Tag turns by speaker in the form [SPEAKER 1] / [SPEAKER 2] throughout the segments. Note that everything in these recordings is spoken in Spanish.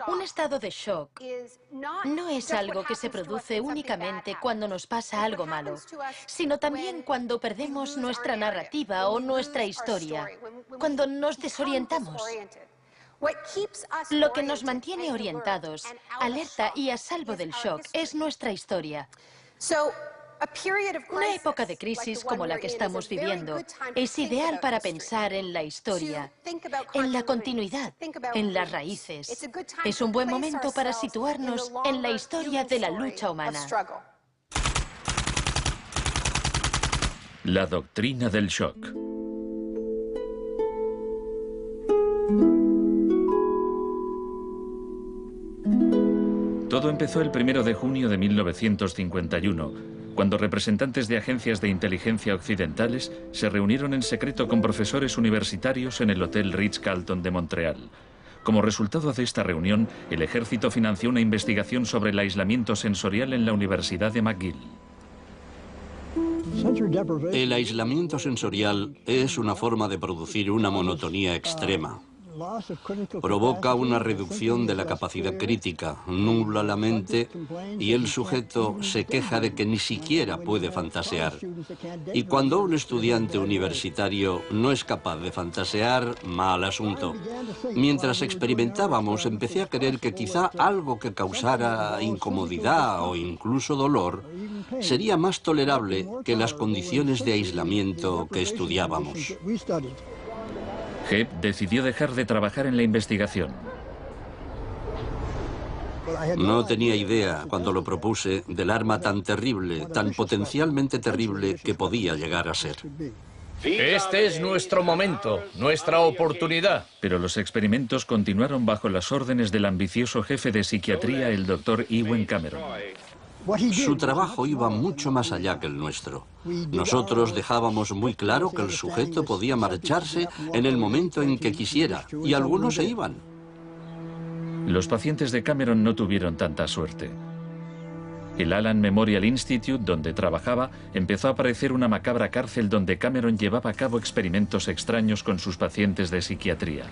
[SPEAKER 1] Un estado de shock no es algo que se produce únicamente cuando nos pasa algo malo, sino también cuando perdemos nuestra narrativa o nuestra historia, cuando nos desorientamos. Lo que nos mantiene orientados, alerta y a salvo del shock es nuestra historia. Una época de crisis como la que estamos viviendo es ideal para pensar en la historia, en la continuidad, en las raíces. Es un buen momento para situarnos en la historia de la lucha humana.
[SPEAKER 2] La doctrina del shock. Todo empezó el 1 de junio de 1951, cuando representantes de agencias de inteligencia occidentales se reunieron en secreto con profesores universitarios en el Hotel Ritz-Carlton de Montreal. Como resultado de esta reunión, el ejército financió una investigación sobre el aislamiento sensorial en la Universidad de McGill.
[SPEAKER 3] El aislamiento sensorial es una forma de producir una monotonía extrema. Provoca una reducción de la capacidad crítica, nubla la mente y el sujeto se queja de que ni siquiera puede fantasear. Y cuando un estudiante universitario no es capaz de fantasear, mal asunto. Mientras experimentábamos, empecé a creer que quizá algo que causara incomodidad o incluso dolor sería más tolerable que las condiciones de aislamiento que estudiábamos.
[SPEAKER 2] Hebb decidió dejar de trabajar en la investigación.
[SPEAKER 3] No tenía idea, cuando lo propuse, del arma tan terrible, tan potencialmente terrible que podía llegar a ser.
[SPEAKER 4] Este es nuestro momento, nuestra oportunidad.
[SPEAKER 2] Pero los experimentos continuaron bajo las órdenes del ambicioso jefe de psiquiatría, el Dr. Ewen Cameron.
[SPEAKER 3] Su trabajo iba mucho más allá que el nuestro. Nosotros dejábamos muy claro que el sujeto podía marcharse en el momento en que quisiera, y algunos se iban.
[SPEAKER 2] Los pacientes de Cameron no tuvieron tanta suerte. El Allen Memorial Institute, donde trabajaba, empezó a parecer una macabra cárcel donde Cameron llevaba a cabo experimentos extraños con sus pacientes de psiquiatría.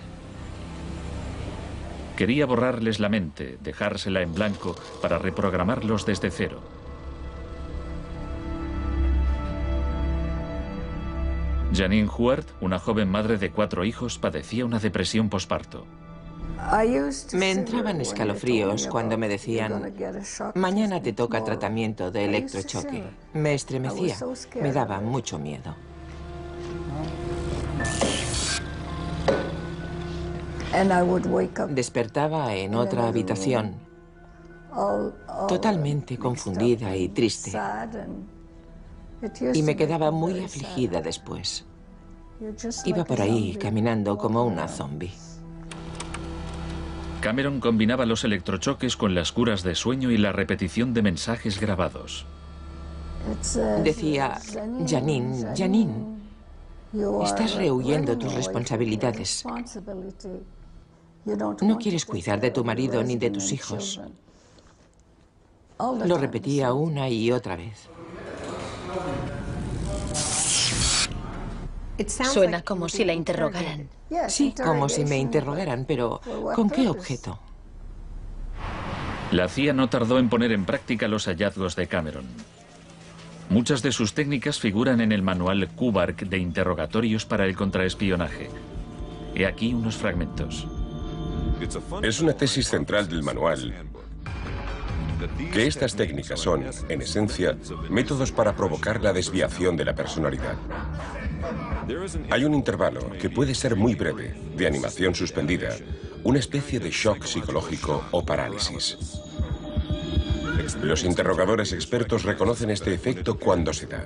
[SPEAKER 2] Quería borrarles la mente, dejársela en blanco, para reprogramarlos desde cero. Janine Huart, una joven madre de 4 hijos, padecía una depresión posparto.
[SPEAKER 5] Me entraban escalofríos cuando me decían, mañana te toca tratamiento de electrochoque. Me estremecía, me daba mucho miedo. Despertaba en otra habitación, totalmente confundida y triste. Y me quedaba muy afligida después. Iba por ahí caminando como una zombie.
[SPEAKER 2] Cameron combinaba los electrochoques con las curas de sueño y la repetición de mensajes grabados.
[SPEAKER 5] Decía, Janine, Janine, estás rehuyendo tus responsabilidades. No quieres cuidar de tu marido ni de tus hijos. Lo repetía una y otra vez.
[SPEAKER 1] Suena como si la interrogaran.
[SPEAKER 5] Sí, como si me interrogaran, pero ¿con qué objeto?
[SPEAKER 2] La CIA no tardó en poner en práctica los hallazgos de Cameron. Muchas de sus técnicas figuran en el manual Kubark de interrogatorios para el contraespionaje. He aquí unos fragmentos.
[SPEAKER 6] Es una tesis central del manual que estas técnicas son, en esencia, métodos para provocar la desviación de la personalidad. Hay un intervalo, que puede ser muy breve, de animación suspendida, una especie de shock psicológico o parálisis. Los interrogadores expertos reconocen este efecto cuando se da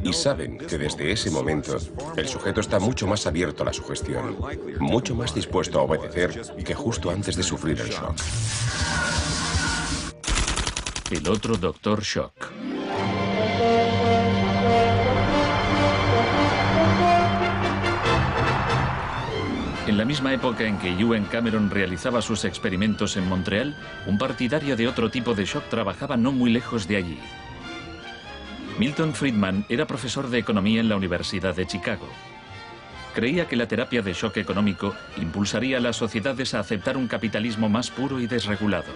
[SPEAKER 6] y saben que desde ese momento el sujeto está mucho más abierto a la sugestión, mucho más dispuesto a obedecer que justo antes de sufrir el shock.
[SPEAKER 2] El otro Dr. Shock. En la misma época en que Ewen Cameron realizaba sus experimentos en Montreal, un partidario de otro tipo de shock trabajaba no muy lejos de allí. Milton Friedman era profesor de economía en la Universidad de Chicago. Creía que la terapia de shock económico impulsaría a las sociedades a aceptar un capitalismo más puro y desregulado.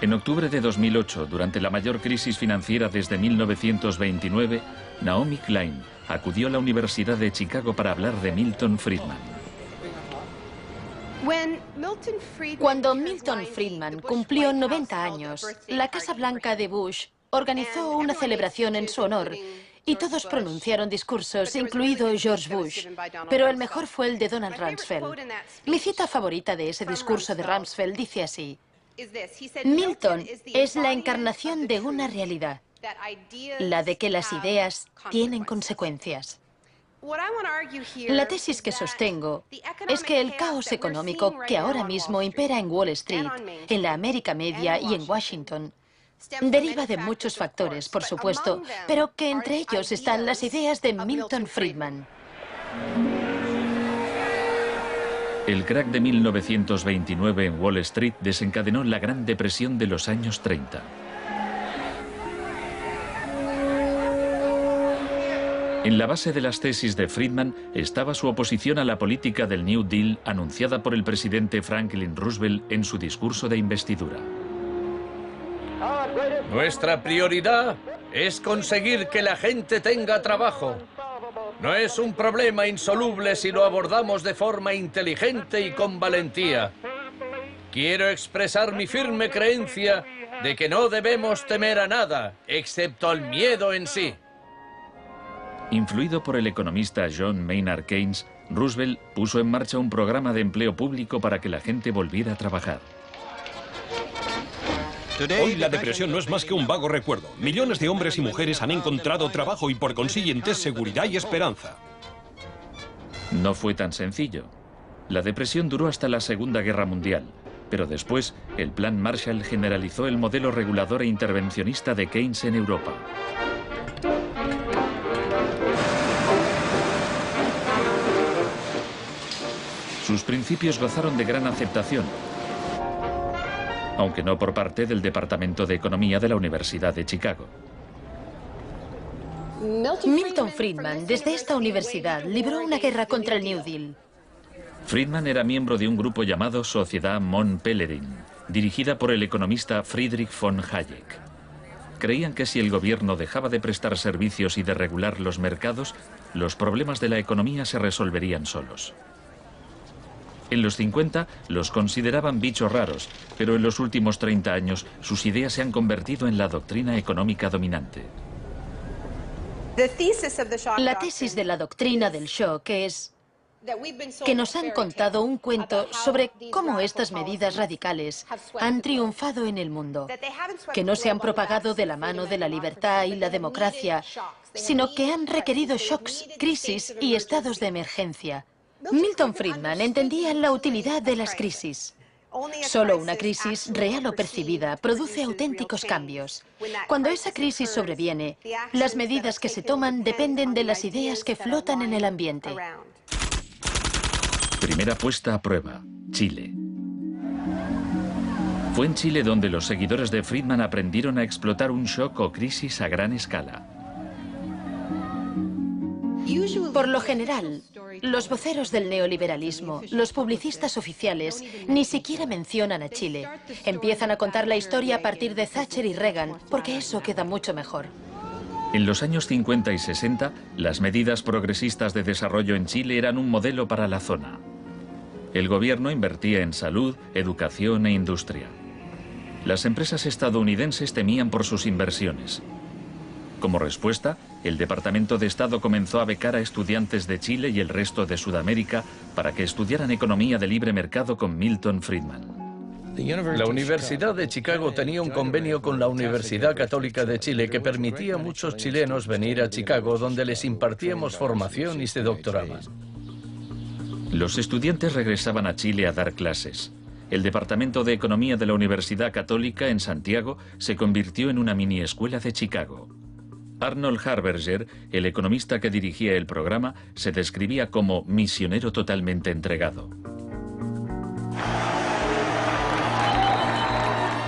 [SPEAKER 2] En octubre de 2008, durante la mayor crisis financiera desde 1929, Naomi Klein acudió a la Universidad de Chicago para hablar de Milton Friedman.
[SPEAKER 1] Cuando Milton Friedman cumplió 90 años, la Casa Blanca de Bush organizó una celebración en su honor y todos pronunciaron discursos, incluido George Bush, pero el mejor fue el de Donald Rumsfeld. Mi cita favorita de ese discurso de Rumsfeld dice así: Milton es la encarnación de una realidad, la de que las ideas tienen consecuencias. La tesis que sostengo es que el caos económico que ahora mismo impera en Wall Street, en la América Media y en Washington, deriva de muchos factores, por supuesto, pero que entre ellos están las ideas de Milton Friedman.
[SPEAKER 2] El crack de 1929 en Wall Street desencadenó la Gran Depresión de los años 30. En la base de las tesis de Friedman estaba su oposición a la política del New Deal anunciada por el presidente Franklin Roosevelt en su discurso de investidura.
[SPEAKER 4] Nuestra prioridad es conseguir que la gente tenga trabajo. No es un problema insoluble si lo abordamos de forma inteligente y con valentía. Quiero expresar mi firme creencia de que no debemos temer a nada, excepto al miedo en sí.
[SPEAKER 2] Influido por el economista John Maynard Keynes, Roosevelt puso en marcha un programa de empleo público para que la gente volviera a trabajar.
[SPEAKER 7] Hoy la depresión no es más que un vago recuerdo. Millones de hombres y mujeres han encontrado trabajo y por consiguiente seguridad y esperanza.
[SPEAKER 2] No fue tan sencillo. La depresión duró hasta la Segunda Guerra Mundial, pero después el Plan Marshall generalizó el modelo regulador e intervencionista de Keynes en Europa. Sus principios gozaron de gran aceptación, aunque no por parte del Departamento de Economía de la Universidad de Chicago.
[SPEAKER 1] Milton Friedman, desde esta universidad, libró una guerra contra el New Deal.
[SPEAKER 2] Friedman era miembro de un grupo llamado Sociedad Mont Pelerin, dirigida por el economista Friedrich von Hayek. Creían que si el gobierno dejaba de prestar servicios y de regular los mercados, los problemas de la economía se resolverían solos. En los 50 los consideraban bichos raros, pero en los últimos 30 años sus ideas se han convertido en la doctrina económica dominante.
[SPEAKER 1] La tesis de la doctrina del shock es que nos han contado un cuento sobre cómo estas medidas radicales han triunfado en el mundo, que no se han propagado de la mano de la libertad y la democracia, sino que han requerido shocks, crisis y estados de emergencia. Milton Friedman entendía la utilidad de las crisis. Solo una crisis, real o percibida, produce auténticos cambios. Cuando esa crisis sobreviene, las medidas que se toman dependen de las ideas que flotan en el ambiente.
[SPEAKER 2] Primera puesta a prueba, Chile. Fue en Chile donde los seguidores de Friedman aprendieron a explotar un shock o crisis a gran escala.
[SPEAKER 1] Por lo general, los voceros del neoliberalismo, los publicistas oficiales, ni siquiera mencionan a Chile. Empiezan a contar la historia a partir de Thatcher y Reagan, porque eso queda mucho mejor.
[SPEAKER 2] En los años 50 y 60, las medidas progresistas de desarrollo en Chile eran un modelo para la zona. El gobierno invertía en salud, educación e industria. Las empresas estadounidenses temían por sus inversiones. Como respuesta, el Departamento de Estado comenzó a becar a estudiantes de Chile y el resto de Sudamérica para que estudiaran economía de libre mercado con Milton Friedman.
[SPEAKER 4] La Universidad de Chicago tenía un convenio con la Universidad Católica de Chile que permitía a muchos chilenos venir a Chicago, donde les impartíamos formación y se doctoraban.
[SPEAKER 2] Los estudiantes regresaban a Chile a dar clases. El Departamento de Economía de la Universidad Católica en Santiago se convirtió en una mini escuela de Chicago. Arnold Harberger, el economista que dirigía el programa, se describía como misionero totalmente entregado.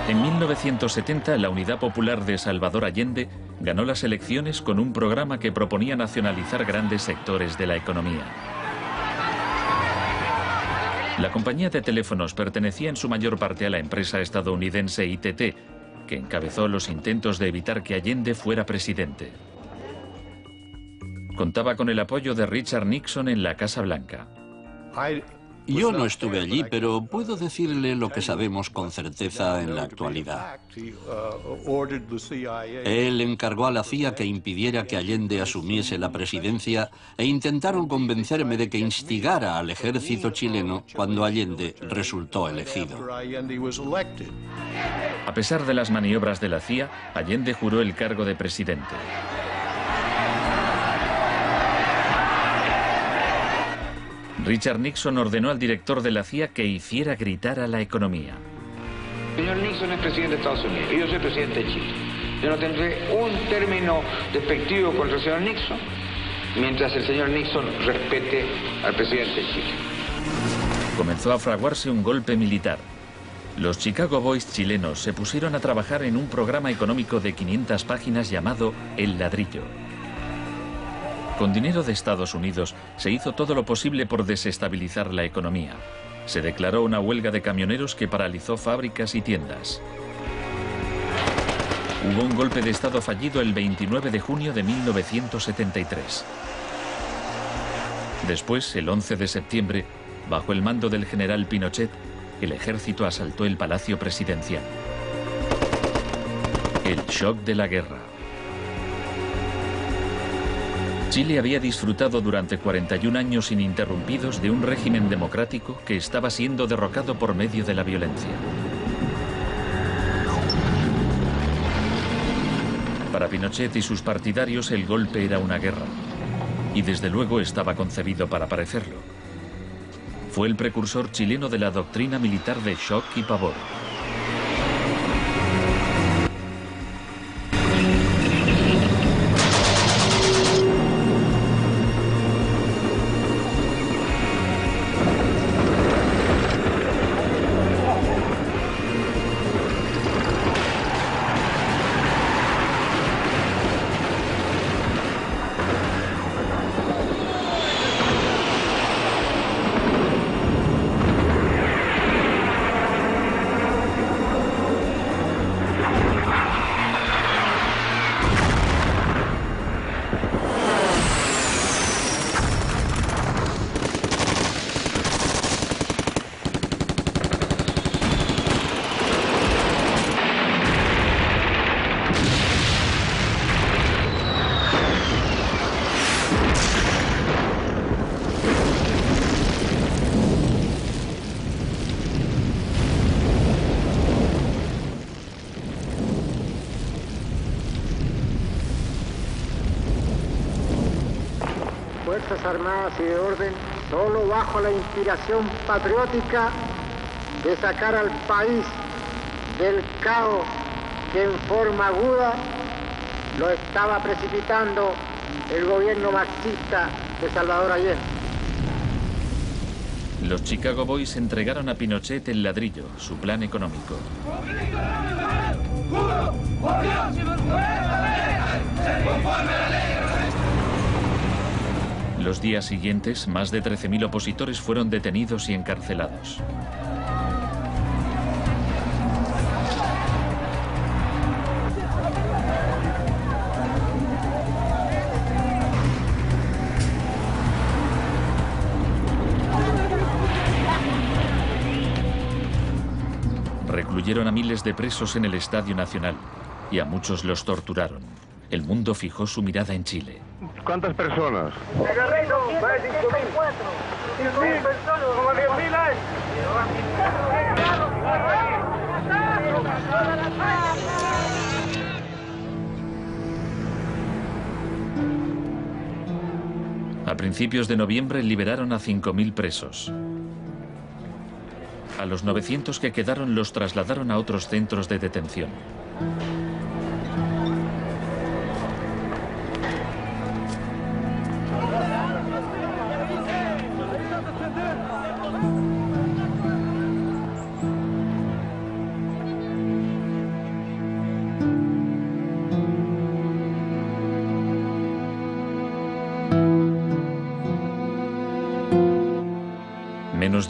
[SPEAKER 2] En 1970, la Unidad Popular de Salvador Allende ganó las elecciones con un programa que proponía nacionalizar grandes sectores de la economía. La compañía de teléfonos pertenecía en su mayor parte a la empresa estadounidense ITT, que encabezó los intentos de evitar que Allende fuera presidente. Contaba con el apoyo de Richard Nixon en la Casa Blanca.
[SPEAKER 3] Yo no estuve allí, pero puedo decirle lo que sabemos con certeza en la actualidad. Él encargó a la CIA que impidiera que Allende asumiese la presidencia e intentaron convencerme de que instigara al ejército chileno cuando Allende resultó elegido.
[SPEAKER 2] A pesar de las maniobras de la CIA, Allende juró el cargo de presidente. Richard Nixon ordenó al director de la CIA que hiciera gritar a la economía.
[SPEAKER 8] El señor Nixon es presidente de Estados Unidos y yo soy presidente de Chile. Yo no tendré un término despectivo contra el señor Nixon mientras el señor Nixon respete al presidente de Chile.
[SPEAKER 2] Comenzó a fraguarse un golpe militar. Los Chicago Boys chilenos se pusieron a trabajar en un programa económico de 500 páginas llamado El Ladrillo. Con dinero de Estados Unidos se hizo todo lo posible por desestabilizar la economía. Se declaró una huelga de camioneros que paralizó fábricas y tiendas. Hubo un golpe de Estado fallido el 29 de junio de 1973. Después, el 11 de septiembre, bajo el mando del general Pinochet, el ejército asaltó el Palacio Presidencial. El shock de la guerra. Chile había disfrutado durante 41 años ininterrumpidos de un régimen democrático que estaba siendo derrocado por medio de la violencia. Para Pinochet y sus partidarios el golpe era una guerra, y desde luego estaba concebido para parecerlo. Fue el precursor chileno de la doctrina militar de shock y pavor.
[SPEAKER 9] Fuerzas Armadas y de Orden, solo bajo la inspiración patriótica de sacar al país del caos que en forma aguda lo estaba precipitando el gobierno marxista de Salvador Allende.
[SPEAKER 2] Los Chicago Boys entregaron a Pinochet el ladrillo, su plan económico. Los días siguientes, más de 13.000 opositores fueron detenidos y encarcelados. Recluyeron a miles de presos en el Estadio Nacional y a muchos los torturaron. El mundo fijó su mirada en Chile.
[SPEAKER 10] ¿Cuántas personas?
[SPEAKER 2] A principios de noviembre liberaron a 5.000 presos. A los 900 que quedaron los trasladaron a otros centros de detención.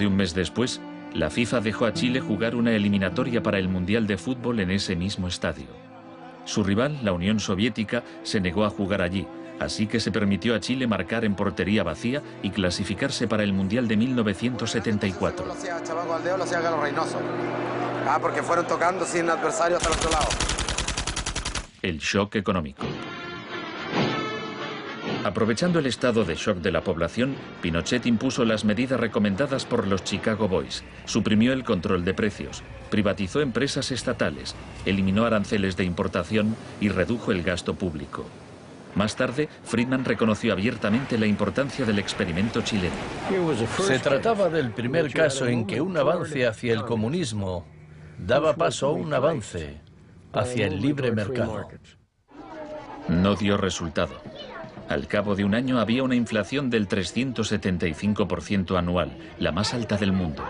[SPEAKER 2] de un mes después, la FIFA dejó a Chile jugar una eliminatoria para el Mundial de Fútbol en ese mismo estadio. Su rival, la Unión Soviética, se negó a jugar allí, así que se permitió a Chile marcar en portería vacía y clasificarse para el Mundial de 1974.
[SPEAKER 10] Porque fueron tocando sin adversario hasta el otro lado.
[SPEAKER 2] El shock económico. Aprovechando el estado de shock de la población, Pinochet impuso las medidas recomendadas por los Chicago Boys, suprimió el control de precios, privatizó empresas estatales, eliminó aranceles de importación y redujo el gasto público. Más tarde, Friedman reconoció abiertamente la importancia del experimento chileno.
[SPEAKER 4] Se trataba del primer caso en que un avance hacia el comunismo daba paso a un avance hacia el libre mercado.
[SPEAKER 2] No dio resultado. Al cabo de un año había una inflación del 375% anual, la más alta del mundo.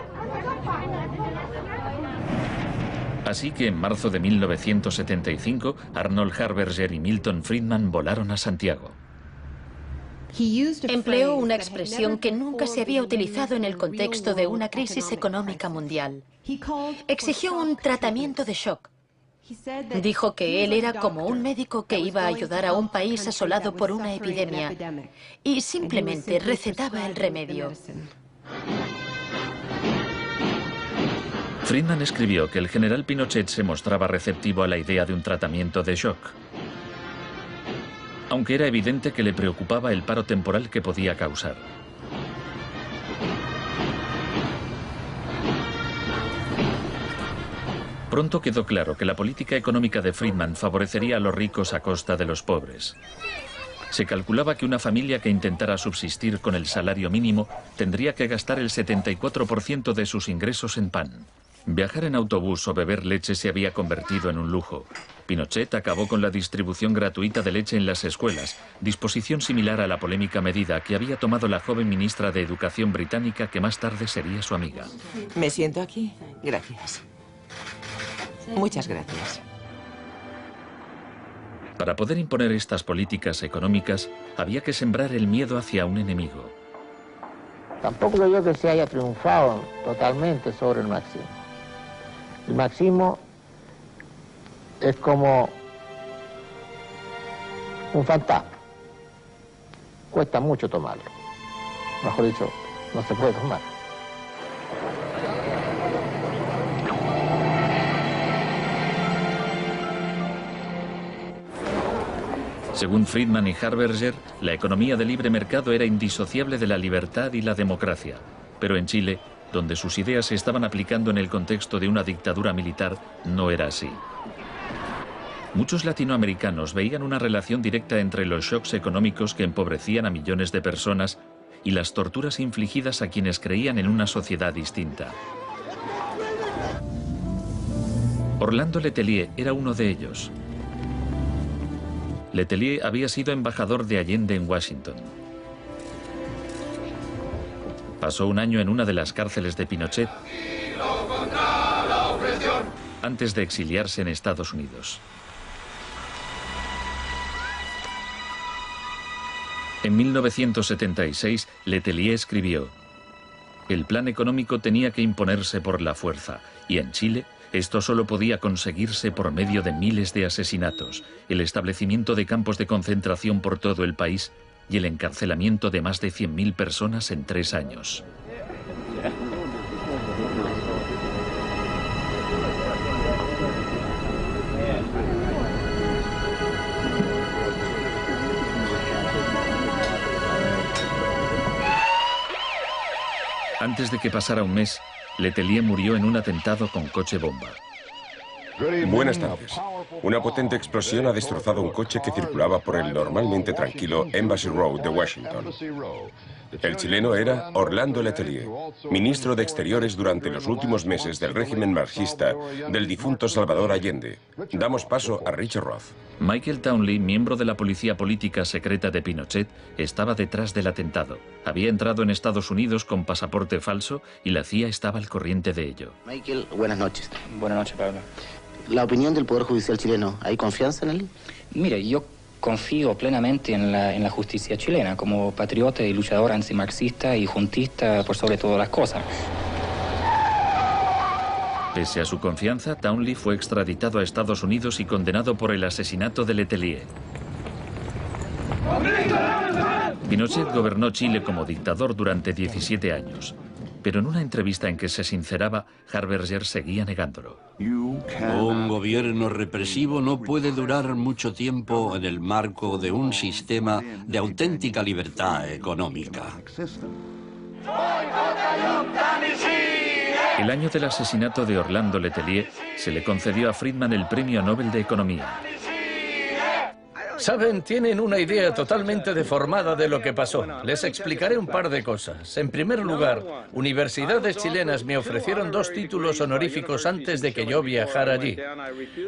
[SPEAKER 2] Así que en marzo de 1975, Arnold Harberger y Milton Friedman volaron a Santiago.
[SPEAKER 1] Empleó una expresión que nunca se había utilizado en el contexto de una crisis económica mundial. Exigió un tratamiento de shock. Dijo que él era como un médico que iba a ayudar a un país asolado por una epidemia y simplemente recetaba el remedio.
[SPEAKER 2] Friedman escribió que el general Pinochet se mostraba receptivo a la idea de un tratamiento de shock, aunque era evidente que le preocupaba el paro temporal que podía causar. Pronto quedó claro que la política económica de Friedman favorecería a los ricos a costa de los pobres. Se calculaba que una familia que intentara subsistir con el salario mínimo tendría que gastar el 74% de sus ingresos en pan. Viajar en autobús o beber leche se había convertido en un lujo. Pinochet acabó con la distribución gratuita de leche en las escuelas, disposición similar a la polémica medida que había tomado la joven ministra de Educación británica que más tarde sería su amiga.
[SPEAKER 5] ¿Me siento aquí? Gracias. Muchas gracias.
[SPEAKER 2] Para poder imponer estas políticas económicas, había que sembrar el miedo hacia un enemigo.
[SPEAKER 9] Tampoco creo que se haya triunfado totalmente sobre el marxismo. El marxismo es como un fantasma. Cuesta mucho tomarlo. Mejor dicho, no se puede tomar.
[SPEAKER 2] Según Friedman y Harberger, la economía de libre mercado era indisociable de la libertad y la democracia. Pero en Chile, donde sus ideas se estaban aplicando en el contexto de una dictadura militar, no era así. Muchos latinoamericanos veían una relación directa entre los shocks económicos que empobrecían a millones de personas y las torturas infligidas a quienes creían en una sociedad distinta. Orlando Letelier era uno de ellos. Letelier había sido embajador de Allende en Washington. Pasó un año en una de las cárceles de Pinochet antes de exiliarse en Estados Unidos. En 1976, Letelier escribió: "El plan económico tenía que imponerse por la fuerza, y en Chile esto solo podía conseguirse por medio de miles de asesinatos, el establecimiento de campos de concentración por todo el país y el encarcelamiento de más de 100.000 personas en 3 años. Antes de que pasara un mes, Letelier murió en un atentado con coche bomba.
[SPEAKER 6] Buenas tardes. Una potente explosión ha destrozado un coche que circulaba por el normalmente tranquilo Embassy Road de Washington. El chileno era Orlando Letelier, ministro de Exteriores durante los últimos meses del régimen marxista del difunto Salvador Allende. Damos paso a Richard Roth.
[SPEAKER 2] Michael Townley, miembro de la policía política secreta de Pinochet, estaba detrás del atentado. Había entrado en Estados Unidos con pasaporte falso y la CIA estaba al corriente de ello.
[SPEAKER 11] Michael, buenas noches.
[SPEAKER 12] Buenas noches, Pablo.
[SPEAKER 11] La opinión del Poder Judicial chileno, ¿hay confianza en él?
[SPEAKER 12] Mire, yo confío plenamente en la justicia chilena como patriota y luchador antimarxista y juntista por sobre todas las cosas.
[SPEAKER 2] Pese a su confianza, Townley fue extraditado a Estados Unidos y condenado por el asesinato de Letelier. Pinochet gobernó Chile como dictador durante 17 años, pero en una entrevista en que se sinceraba, Harberger seguía negándolo.
[SPEAKER 3] Un gobierno represivo no puede durar mucho tiempo en el marco de un sistema de auténtica libertad económica.
[SPEAKER 2] El año del asesinato de Orlando Letelier se le concedió a Friedman el Premio Nobel de Economía.
[SPEAKER 4] Saben, tienen una idea totalmente deformada de lo que pasó. Les explicaré un par de cosas. En primer lugar, universidades chilenas me ofrecieron 2 títulos honoríficos antes de que yo viajara allí.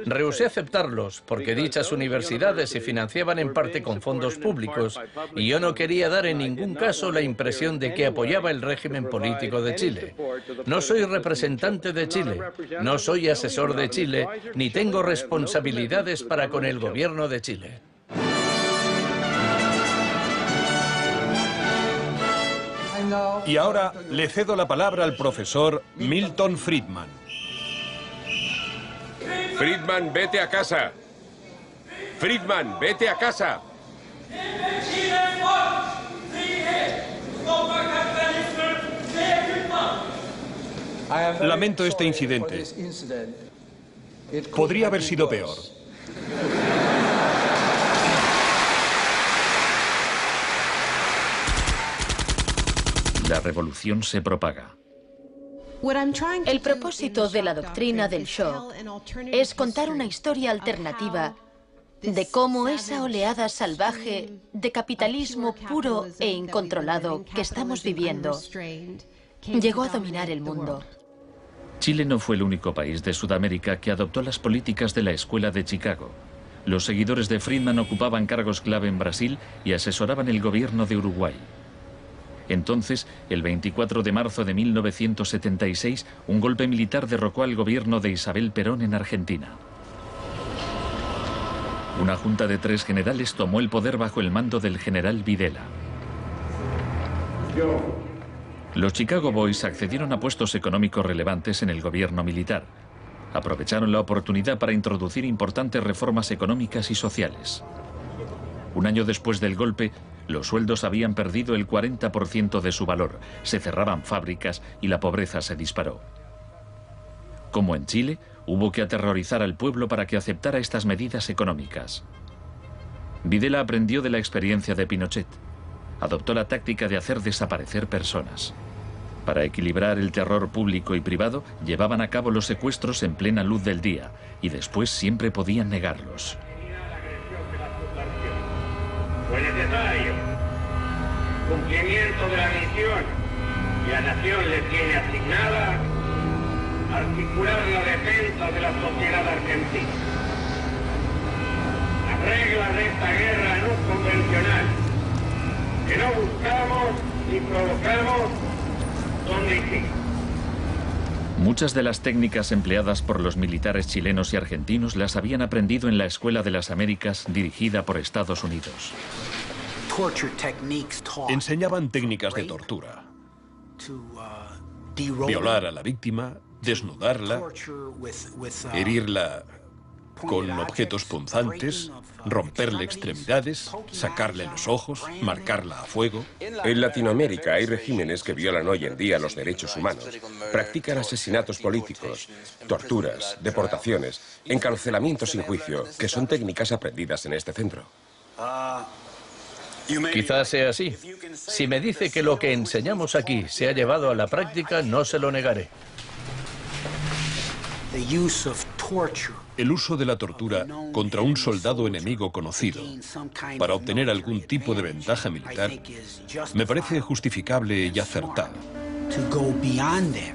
[SPEAKER 4] Rehusé aceptarlos porque dichas universidades se financiaban en parte con fondos públicos y yo no quería dar en ningún caso la impresión de que apoyaba el régimen político de Chile. No soy representante de Chile, no soy asesor de Chile, ni tengo responsabilidades para con el gobierno de Chile.
[SPEAKER 7] Y ahora le cedo la palabra al profesor Milton Friedman.
[SPEAKER 6] Friedman, vete a casa. Friedman, vete a casa.
[SPEAKER 7] Lamento este incidente. Podría haber sido peor.
[SPEAKER 2] La revolución se propaga.
[SPEAKER 1] El propósito de la doctrina del shock es contar una historia alternativa de cómo esa oleada salvaje de capitalismo puro e incontrolado que estamos viviendo llegó a dominar el mundo.
[SPEAKER 2] Chile no fue el único país de Sudamérica que adoptó las políticas de la Escuela de Chicago. Los seguidores de Friedman ocupaban cargos clave en Brasil y asesoraban el gobierno de Uruguay. Entonces, el 24 de marzo de 1976, un golpe militar derrocó al gobierno de Isabel Perón en Argentina. Una junta de 3 generales tomó el poder bajo el mando del general Videla. Los Chicago Boys accedieron a puestos económicos relevantes en el gobierno militar. Aprovecharon la oportunidad para introducir importantes reformas económicas y sociales. Un año después del golpe, los sueldos habían perdido el 40% de su valor, se cerraban fábricas y la pobreza se disparó. Como en Chile, hubo que aterrorizar al pueblo para que aceptara estas medidas económicas. Videla aprendió de la experiencia de Pinochet. Adoptó la táctica de hacer desaparecer personas. Para equilibrar el terror público y privado, llevaban a cabo los secuestros en plena luz del día y después siempre podían negarlos.
[SPEAKER 13] Fue necesario cumplimiento de la misión que la nación le tiene asignada, articular la defensa de la sociedad argentina. Las reglas de esta guerra no convencional, que no buscamos ni provocamos, son distintas.
[SPEAKER 2] Muchas de las técnicas empleadas por los militares chilenos y argentinos las habían aprendido en la Escuela de las Américas dirigida por Estados Unidos.
[SPEAKER 7] Enseñaban técnicas de tortura. Violar a la víctima, desnudarla, herirla con objetos punzantes, romperle extremidades, sacarle los ojos, marcarla a fuego.
[SPEAKER 6] En Latinoamérica hay regímenes que violan hoy en día los derechos humanos. Practican asesinatos políticos, torturas, deportaciones, encarcelamientos sin juicio, que son técnicas aprendidas en este centro.
[SPEAKER 4] Quizás sea así. Si me dice que lo que enseñamos aquí se ha llevado a la práctica, no se lo negaré.
[SPEAKER 7] El uso de la tortura contra un soldado enemigo conocido para obtener algún tipo de ventaja militar me parece justificable y acertado.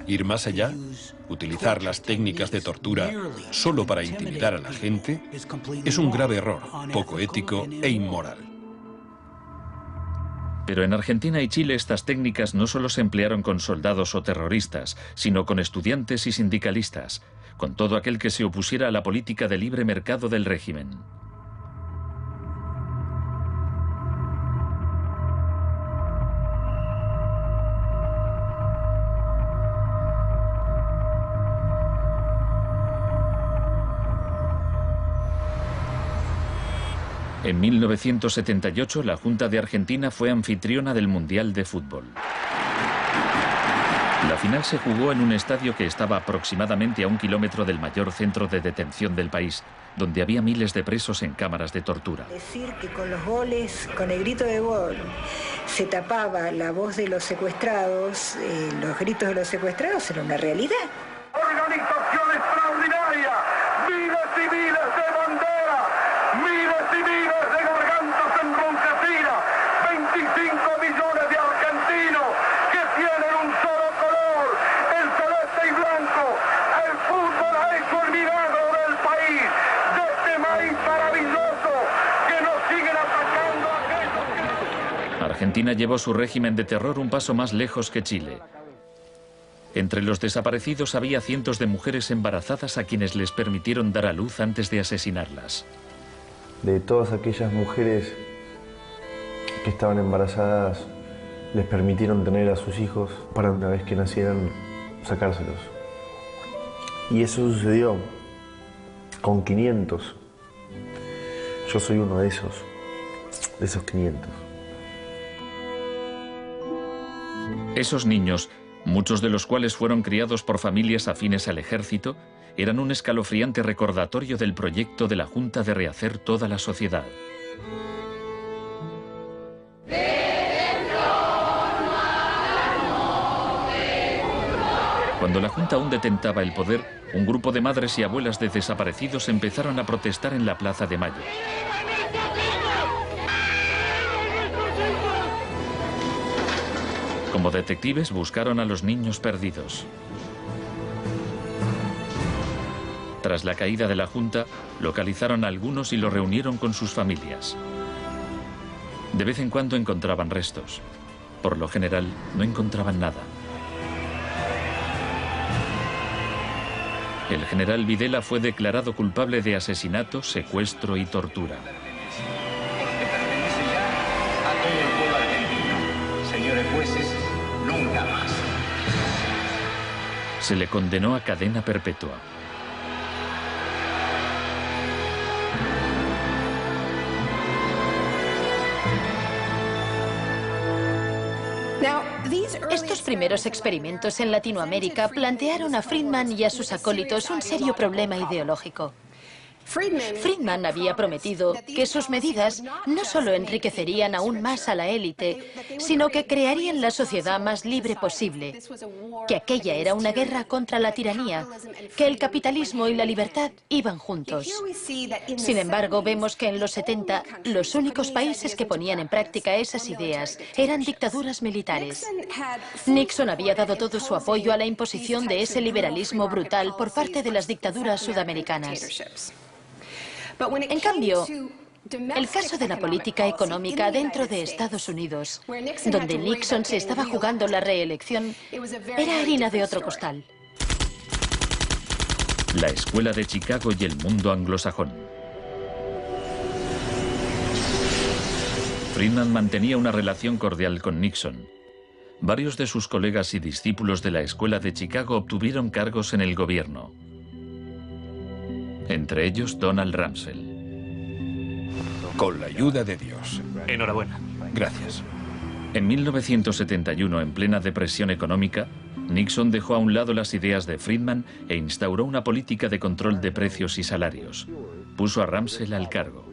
[SPEAKER 7] Ir más allá, utilizar las técnicas de tortura solo para intimidar a la gente, es un grave error, poco ético e inmoral.
[SPEAKER 2] Pero en Argentina y Chile estas técnicas no solo se emplearon con soldados o terroristas, sino con estudiantes y sindicalistas, con todo aquel que se opusiera a la política de libre mercado del régimen. En 1978, la Junta de Argentina fue anfitriona del Mundial de Fútbol. La final se jugó en un estadio que estaba aproximadamente a 1 kilómetro del mayor centro de detención del país, donde había miles de presos en cámaras de tortura.
[SPEAKER 14] Decir que con los goles, con el grito de gol, se tapaba la voz de los secuestrados, los gritos de los secuestrados, era una realidad.
[SPEAKER 13] Organización extraordinaria, miles y miles de banderas, miles y miles de gargantas embronquecidas, 25 millones de argentinos que tienen un solo color, el celeste y blanco. El fútbol ha hecho el milagro del país, de este maíz maravilloso que nos siguen atacando aquellos que...
[SPEAKER 2] Argentina llevó su régimen de terror un paso más lejos que Chile. Entre los desaparecidos había cientos de mujeres embarazadas a quienes les permitieron dar a luz antes de asesinarlas.
[SPEAKER 15] De todas aquellas mujeres que estaban embarazadas, les permitieron tener a sus hijos para una vez que nacieran, sacárselos. Y eso sucedió con 500. Yo soy uno de esos 500.
[SPEAKER 2] Esos niños, muchos de los cuales fueron criados por familias afines al ejército, eran un escalofriante recordatorio del proyecto de la Junta de rehacer toda la sociedad. Cuando la Junta aún detentaba el poder, un grupo de madres y abuelas de desaparecidos empezaron a protestar en la Plaza de Mayo. Como detectives buscaron a los niños perdidos. Tras la caída de la Junta, localizaron a algunos y los reunieron con sus familias. De vez en cuando encontraban restos. Por lo general, no encontraban nada. El general Videla fue declarado culpable de asesinato, secuestro y tortura.
[SPEAKER 16] Señores jueces, nunca más.
[SPEAKER 2] Se le condenó a cadena perpetua.
[SPEAKER 1] Estos primeros experimentos en Latinoamérica plantearon a Friedman y a sus acólitos un serio problema ideológico. Friedman había prometido que sus medidas no solo enriquecerían aún más a la élite, sino que crearían la sociedad más libre posible, que aquella era una guerra contra la tiranía, que el capitalismo y la libertad iban juntos. Sin embargo, vemos que en los 70 los únicos países que ponían en práctica esas ideas eran dictaduras militares. Nixon había dado todo su apoyo a la imposición de ese liberalismo brutal por parte de las dictaduras sudamericanas. En cambio, el caso de la política económica dentro de Estados Unidos, donde Nixon se estaba jugando la reelección, era harina de otro costal.
[SPEAKER 2] La Escuela de Chicago y el mundo anglosajón. Friedman mantenía una relación cordial con Nixon. Varios de sus colegas y discípulos de la Escuela de Chicago obtuvieron cargos en el gobierno. Entre ellos Donald Rumsfeld.
[SPEAKER 7] Con la ayuda de Dios.
[SPEAKER 17] Enhorabuena.
[SPEAKER 7] Gracias.
[SPEAKER 2] En 1971, en plena depresión económica, Nixon dejó a un lado las ideas de Friedman e instauró una política de control de precios y salarios. Puso a Rumsfeld al cargo.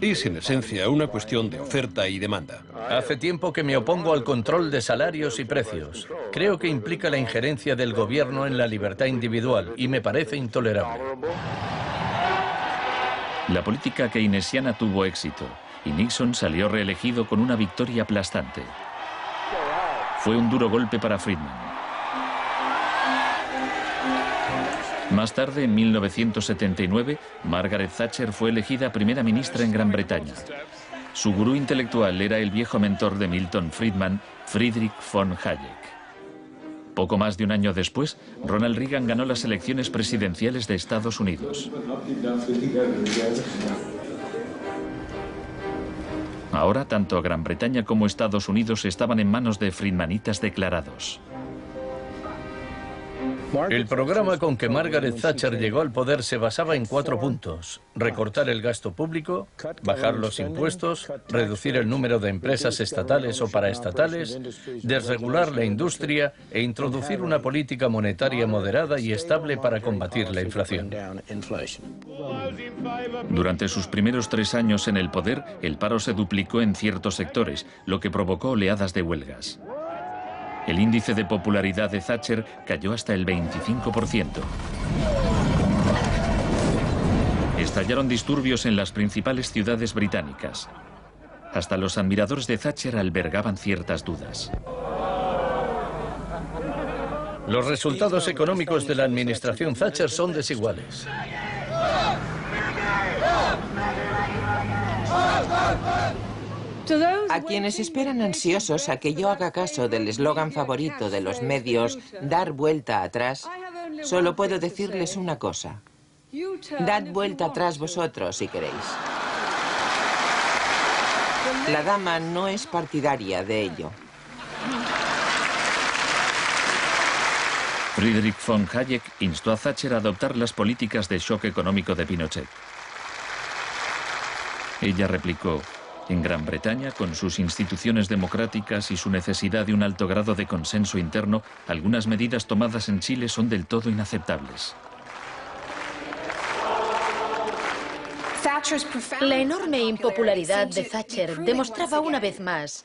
[SPEAKER 7] Es en esencia una cuestión de oferta y demanda.
[SPEAKER 4] Hace tiempo que me opongo al control de salarios y precios. Creo que implica la injerencia del gobierno en la libertad individual y me parece intolerable.
[SPEAKER 2] La política keynesiana tuvo éxito y Nixon salió reelegido con una victoria aplastante. Fue un duro golpe para Friedman. Más tarde, en 1979, Margaret Thatcher fue elegida primera ministra en Gran Bretaña. Su gurú intelectual era el viejo mentor de Milton Friedman, Friedrich von Hayek. Poco más de un año después, Ronald Reagan ganó las elecciones presidenciales de Estados Unidos. Ahora, tanto Gran Bretaña como Estados Unidos estaban en manos de friedmanitas declarados.
[SPEAKER 4] El programa con que Margaret Thatcher llegó al poder se basaba en 4 puntos: recortar el gasto público, bajar los impuestos, reducir el número de empresas estatales o paraestatales, desregular la industria e introducir una política monetaria moderada y estable para combatir la inflación.
[SPEAKER 2] Durante sus primeros 3 años en el poder, el paro se duplicó en ciertos sectores, lo que provocó oleadas de huelgas. El índice de popularidad de Thatcher cayó hasta el 25%. Estallaron disturbios en las principales ciudades británicas. Hasta los admiradores de Thatcher albergaban ciertas dudas.
[SPEAKER 4] Los resultados económicos de la administración Thatcher son desiguales.
[SPEAKER 5] A quienes esperan ansiosos a que yo haga caso del eslogan favorito de los medios, dar vuelta atrás, solo puedo decirles una cosa: dad vuelta atrás vosotros si queréis. La dama no es partidaria de ello.
[SPEAKER 2] Friedrich von Hayek instó a Thatcher a adoptar las políticas de shock económico de Pinochet. Ella replicó: en Gran Bretaña, con sus instituciones democráticas y su necesidad de un alto grado de consenso interno, algunas medidas tomadas en Chile son del todo inaceptables.
[SPEAKER 1] La enorme impopularidad de Thatcher demostraba una vez más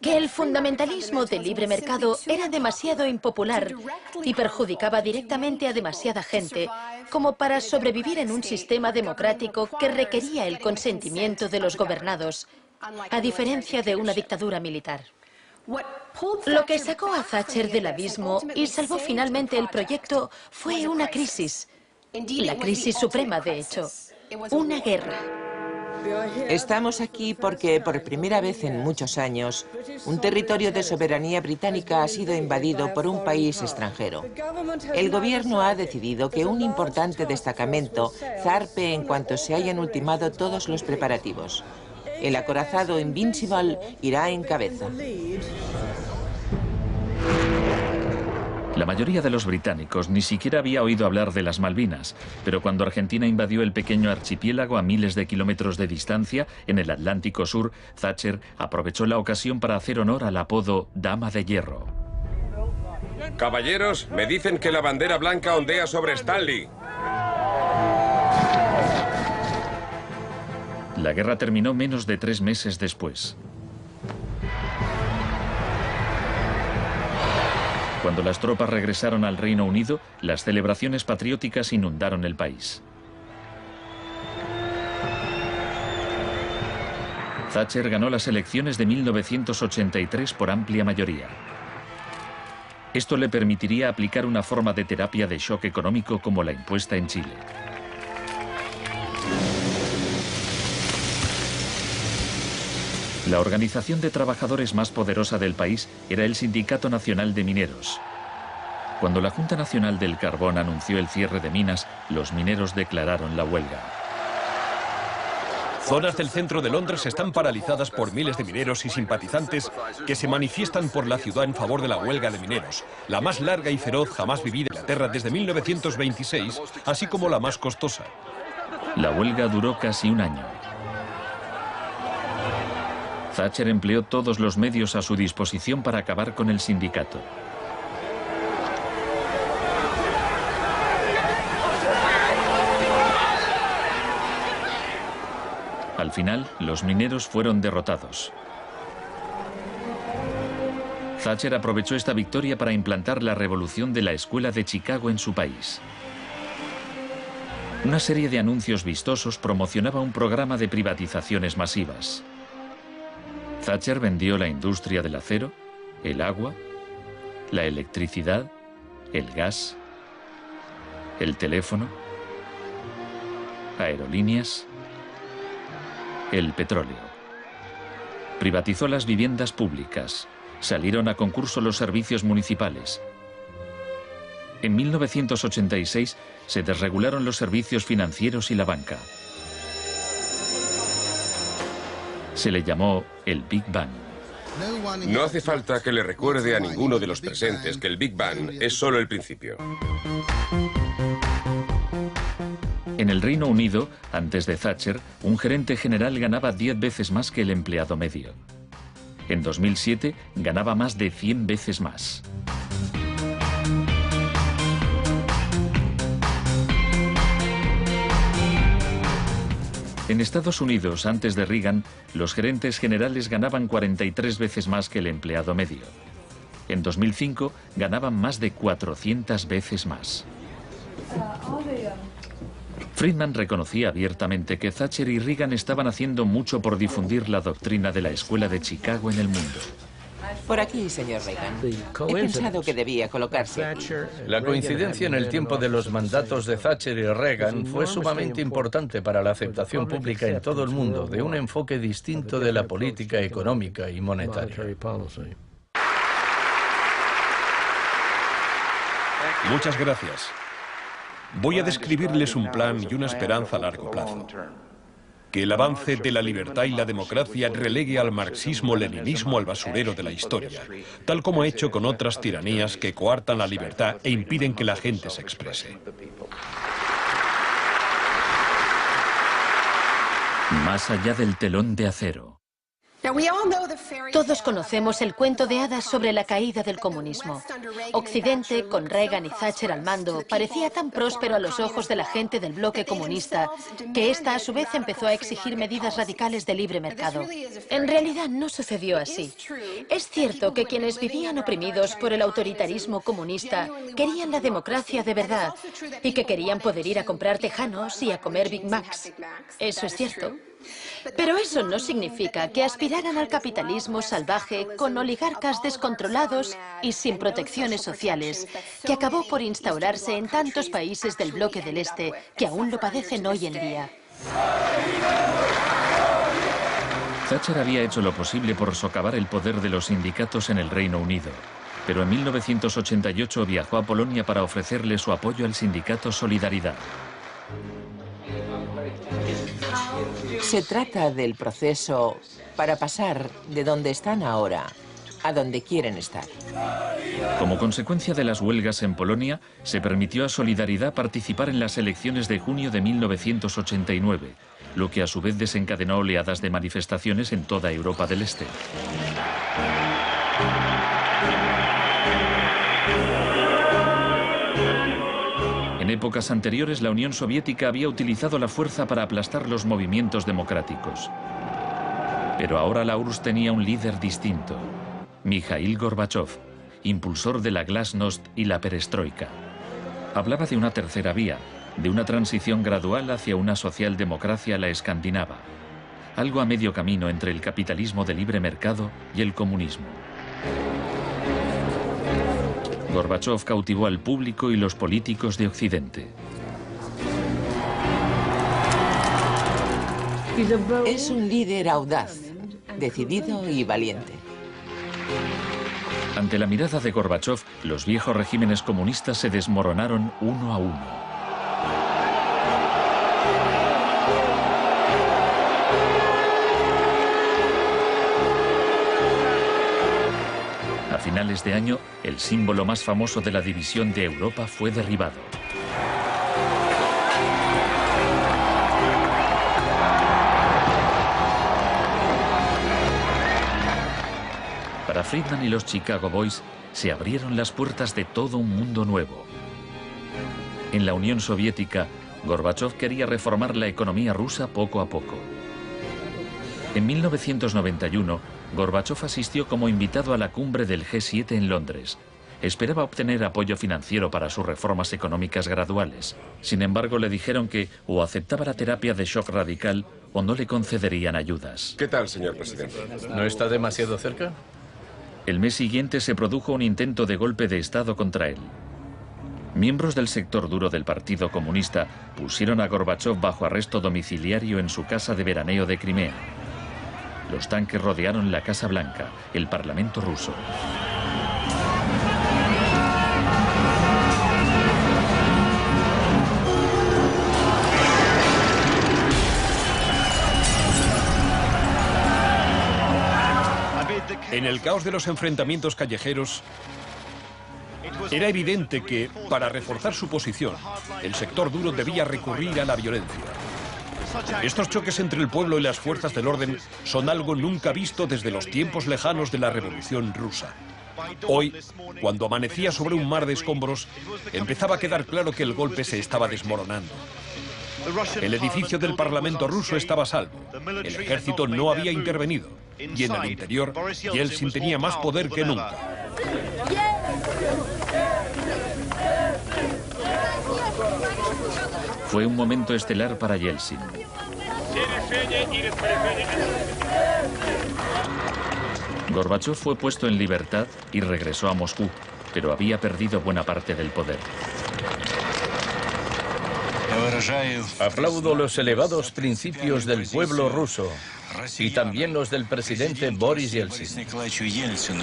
[SPEAKER 1] que el fundamentalismo del libre mercado era demasiado impopular y perjudicaba directamente a demasiada gente como para sobrevivir en un sistema democrático que requería el consentimiento de los gobernados, a diferencia de una dictadura militar. Lo que sacó a Thatcher del abismo y salvó finalmente el proyecto fue una crisis, la crisis suprema, de hecho, una guerra.
[SPEAKER 5] Estamos aquí porque, por primera vez en muchos años, un territorio de soberanía británica ha sido invadido por un país extranjero. El gobierno ha decidido que un importante destacamento zarpe en cuanto se hayan ultimado todos los preparativos. El acorazado Invincible irá en cabeza.
[SPEAKER 2] La mayoría de los británicos ni siquiera había oído hablar de las Malvinas, pero cuando Argentina invadió el pequeño archipiélago a miles de kilómetros de distancia, en el Atlántico Sur, Thatcher aprovechó la ocasión para hacer honor al apodo Dama de Hierro.
[SPEAKER 6] Caballeros, me dicen que la bandera blanca ondea sobre Stanley.
[SPEAKER 2] La guerra terminó menos de 3 meses después. Cuando las tropas regresaron al Reino Unido, las celebraciones patrióticas inundaron el país. Thatcher ganó las elecciones de 1983 por amplia mayoría. Esto le permitiría aplicar una forma de terapia de shock económico como la impuesta en Chile. La organización de trabajadores más poderosa del país era el Sindicato Nacional de Mineros. Cuando la Junta Nacional del Carbón anunció el cierre de minas, los mineros declararon la huelga.
[SPEAKER 7] Zonas del centro de Londres están paralizadas por miles de mineros y simpatizantes que se manifiestan por la ciudad en favor de la huelga de mineros, la más larga y feroz jamás vivida en Inglaterra desde 1926, así como la más costosa.
[SPEAKER 2] La huelga duró casi un año. Thatcher empleó todos los medios a su disposición para acabar con el sindicato. Al final, los mineros fueron derrotados. Thatcher aprovechó esta victoria para implantar la revolución de la Escuela de Chicago en su país. Una serie de anuncios vistosos promocionaba un programa de privatizaciones masivas. Thatcher vendió la industria del acero, el agua, la electricidad, el gas, el teléfono, aerolíneas, el petróleo. Privatizó las viviendas públicas, salieron a concurso los servicios municipales. En 1986 se desregularon los servicios financieros y la banca. Se le llamó el Big Bang.
[SPEAKER 6] No hace falta que le recuerde a ninguno de los presentes que el Big Bang es solo el principio.
[SPEAKER 2] En el Reino Unido, antes de Thatcher, un gerente general ganaba 10 veces más que el empleado medio. En 2007 ganaba más de 100 veces más. En Estados Unidos, antes de Reagan, los gerentes generales ganaban 43 veces más que el empleado medio. En 2005 ganaban más de 400 veces más. Friedman reconocía abiertamente que Thatcher y Reagan estaban haciendo mucho por difundir la doctrina de la Escuela de Chicago en el mundo.
[SPEAKER 5] Por aquí, señor Reagan. He pensado que debía colocarse aquí.
[SPEAKER 4] La coincidencia en el tiempo de los mandatos de Thatcher y Reagan fue sumamente importante para la aceptación pública en todo el mundo de un enfoque distinto de la política económica y monetaria.
[SPEAKER 7] Muchas gracias. Voy a describirles un plan y una esperanza a largo plazo. Que el avance de la libertad y la democracia relegue al marxismo-leninismo al basurero de la historia, tal como ha hecho con otras tiranías que coartan la libertad e impiden que la gente se exprese.
[SPEAKER 2] Más allá del telón de acero.
[SPEAKER 1] Todos conocemos el cuento de hadas sobre la caída del comunismo. Occidente, con Reagan y Thatcher al mando, parecía tan próspero a los ojos de la gente del bloque comunista que ésta a su vez empezó a exigir medidas radicales de libre mercado. En realidad no sucedió así. Es cierto que quienes vivían oprimidos por el autoritarismo comunista querían la democracia de verdad y que querían poder ir a comprar tejanos y a comer Big Macs. Eso es cierto. Pero eso no significa que aspiraran al capitalismo salvaje con oligarcas descontrolados y sin protecciones sociales, que acabó por instaurarse en tantos países del bloque del Este que aún lo padecen hoy en día.
[SPEAKER 2] Thatcher había hecho lo posible por socavar el poder de los sindicatos en el Reino Unido, pero en 1988 viajó a Polonia para ofrecerle su apoyo al sindicato Solidaridad.
[SPEAKER 5] Se trata del proceso para pasar de donde están ahora a donde quieren estar.
[SPEAKER 2] Como consecuencia de las huelgas en Polonia, se permitió a Solidaridad participar en las elecciones de junio de 1989, lo que a su vez desencadenó oleadas de manifestaciones en toda Europa del Este. En épocas anteriores, la Unión Soviética había utilizado la fuerza para aplastar los movimientos democráticos. Pero ahora la URSS tenía un líder distinto, Mikhail Gorbachov, impulsor de la Glasnost y la Perestroika. Hablaba de una tercera vía, de una transición gradual hacia una socialdemocracia a la escandinava, algo a medio camino entre el capitalismo de libre mercado y el comunismo. Gorbachov cautivó al público y los políticos de Occidente.
[SPEAKER 5] Es un líder audaz, decidido y valiente.
[SPEAKER 2] Ante la mirada de Gorbachov, los viejos regímenes comunistas se desmoronaron uno a uno. A finales de año, el símbolo más famoso de la división de Europa fue derribado. Para Friedman y los Chicago Boys, se abrieron las puertas de todo un mundo nuevo. En la Unión Soviética, Gorbachov quería reformar la economía rusa poco a poco. En 1991, Gorbachov asistió como invitado a la cumbre del G7 en Londres. Esperaba obtener apoyo financiero para sus reformas económicas graduales. Sin embargo, le dijeron que o aceptaba la terapia de shock radical o no le concederían ayudas.
[SPEAKER 6] ¿Qué tal, señor presidente?
[SPEAKER 4] ¿No está demasiado cerca?
[SPEAKER 2] El mes siguiente se produjo un intento de golpe de Estado contra él. Miembros del sector duro del Partido Comunista pusieron a Gorbachov bajo arresto domiciliario en su casa de veraneo de Crimea. Los tanques rodearon la Casa Blanca, el Parlamento ruso.
[SPEAKER 7] En el caos de los enfrentamientos callejeros, era evidente que, para reforzar su posición, el sector duro debía recurrir a la violencia. Estos choques entre el pueblo y las fuerzas del orden son algo nunca visto desde los tiempos lejanos de la Revolución Rusa. Hoy, cuando amanecía sobre un mar de escombros, empezaba a quedar claro que el golpe se estaba desmoronando. El edificio del Parlamento ruso estaba a salvo. El ejército no había intervenido. Y en el interior, Yeltsin tenía más poder que nunca.
[SPEAKER 2] Fue un momento estelar para Yeltsin. Gorbachov fue puesto en libertad y regresó a Moscú, pero había perdido buena parte del poder.
[SPEAKER 4] Aplaudo los elevados principios del pueblo ruso y también los del presidente Boris Yeltsin.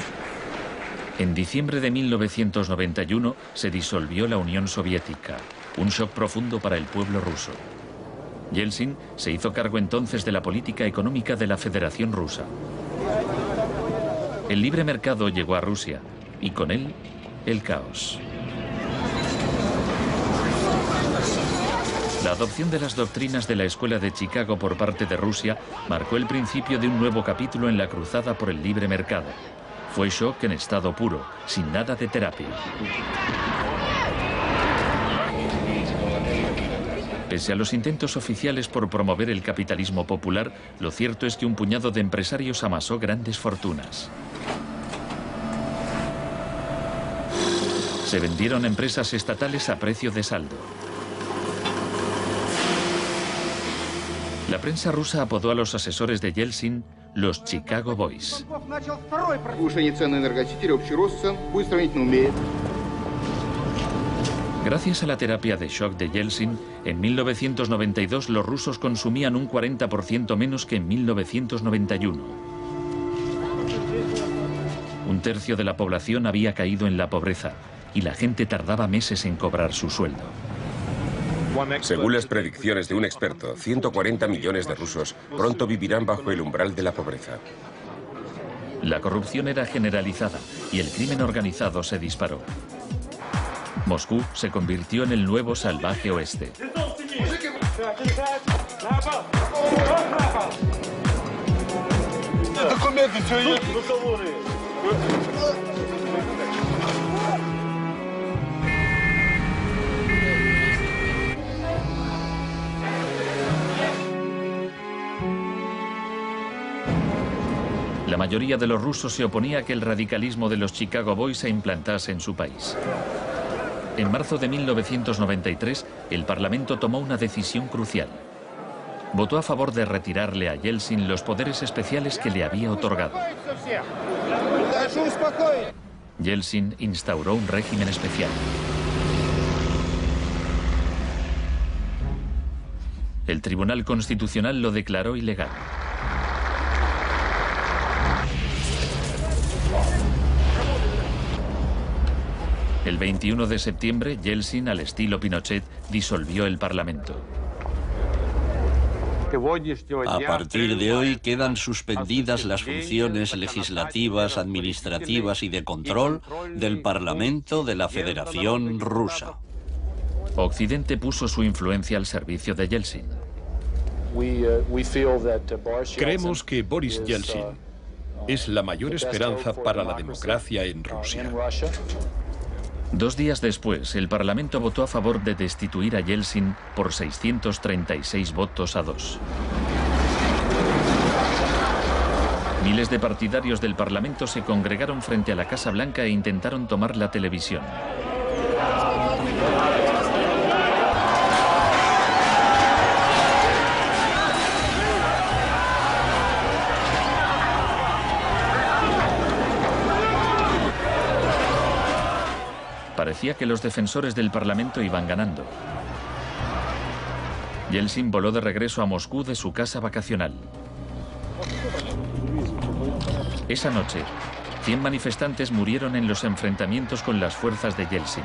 [SPEAKER 2] En diciembre de 1991 se disolvió la Unión Soviética, un shock profundo para el pueblo ruso. Yeltsin se hizo cargo entonces de la política económica de la Federación Rusa. El libre mercado llegó a Rusia y con él el caos. La adopción de las doctrinas de la Escuela de Chicago por parte de Rusia marcó el principio de un nuevo capítulo en la cruzada por el libre mercado. Fue shock en estado puro, sin nada de terapia. Pese a los intentos oficiales por promover el capitalismo popular, lo cierto es que un puñado de empresarios amasó grandes fortunas. Se vendieron empresas estatales a precio de saldo. La prensa rusa apodó a los asesores de Yeltsin los Chicago Boys. Gracias a la terapia de shock de Yeltsin, en 1992 los rusos consumían un 40% menos que en 1991. Un tercio de la población había caído en la pobreza y la gente tardaba meses en cobrar su sueldo.
[SPEAKER 6] Según las predicciones de un experto, 140 millones de rusos pronto vivirán bajo el umbral de la pobreza.
[SPEAKER 2] La corrupción era generalizada y el crimen organizado se disparó. Moscú se convirtió en el nuevo salvaje oeste. La mayoría de los rusos se oponía a que el radicalismo de los Chicago Boys se implantase en su país. En marzo de 1993, el Parlamento tomó una decisión crucial. Votó a favor de retirarle a Yeltsin los poderes especiales que le había otorgado. Yeltsin instauró un régimen especial. El Tribunal Constitucional lo declaró ilegal. El 21 de septiembre, Yeltsin, al estilo Pinochet, disolvió el Parlamento.
[SPEAKER 3] A partir de hoy quedan suspendidas las funciones legislativas, administrativas y de control del Parlamento de la Federación Rusa.
[SPEAKER 2] Occidente puso su influencia al servicio de Yeltsin.
[SPEAKER 7] Creemos que Boris Yeltsin es la mayor esperanza para la democracia en Rusia.
[SPEAKER 2] 2 días después, el Parlamento votó a favor de destituir a Yeltsin por 636 votos a 2. Miles de partidarios del Parlamento se congregaron frente a la Casa Blanca e intentaron tomar la televisión. Parecía que los defensores del Parlamento iban ganando. Yeltsin voló de regreso a Moscú de su casa vacacional. Esa noche, 100 manifestantes murieron en los enfrentamientos con las fuerzas de Yeltsin.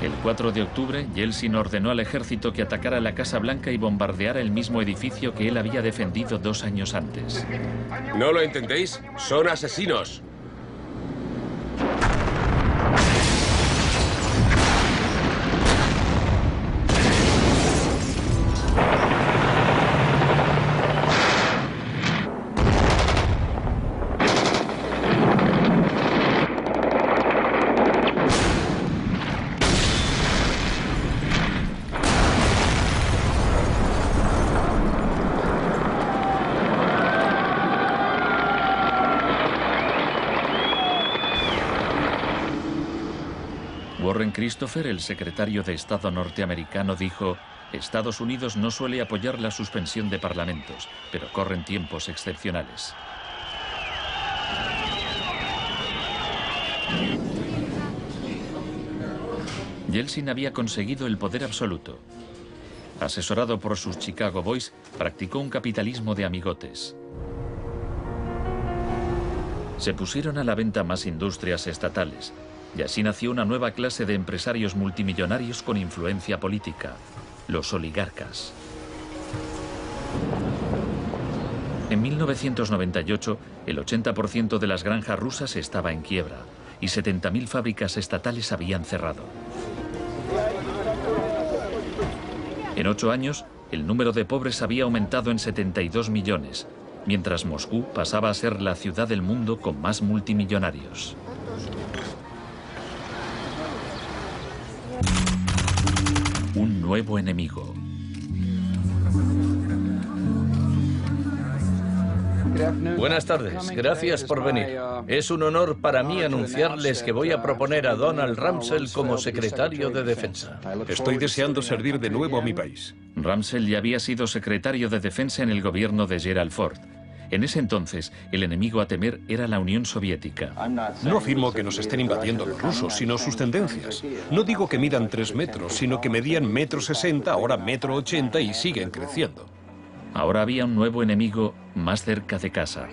[SPEAKER 2] El 4 de octubre, Yeltsin ordenó al ejército que atacara la Casa Blanca y bombardeara el mismo edificio que él había defendido 2 años antes.
[SPEAKER 6] ¿No lo entendéis? ¡Son asesinos!
[SPEAKER 2] Warren Christopher, el secretario de Estado norteamericano, dijo: Estados Unidos no suele apoyar la suspensión de parlamentos, pero corren tiempos excepcionales. Yeltsin había conseguido el poder absoluto. Asesorado por sus Chicago Boys, practicó un capitalismo de amigotes. Se pusieron a la venta más industrias estatales, y así nació una nueva clase de empresarios multimillonarios con influencia política, los oligarcas. En 1998, el 80% de las granjas rusas estaba en quiebra y 70.000 fábricas estatales habían cerrado. En 8 años, el número de pobres había aumentado en 72 millones, mientras Moscú pasaba a ser la ciudad del mundo con más multimillonarios. Un nuevo enemigo.
[SPEAKER 4] Buenas tardes, gracias por venir. Es un honor para mí anunciarles que voy a proponer a Donald Rumsfeld como secretario de Defensa.
[SPEAKER 7] Estoy deseando servir de nuevo a mi país.
[SPEAKER 2] Rumsfeld ya había sido secretario de Defensa en el gobierno de Gerald Ford. En ese entonces, el enemigo a temer era la Unión Soviética.
[SPEAKER 7] No afirmo que nos estén invadiendo los rusos, sino sus tendencias. No digo que midan 3 metros, sino que medían 1,60 m, ahora 1,80 m y siguen creciendo.
[SPEAKER 2] Ahora había un nuevo enemigo más cerca de casa.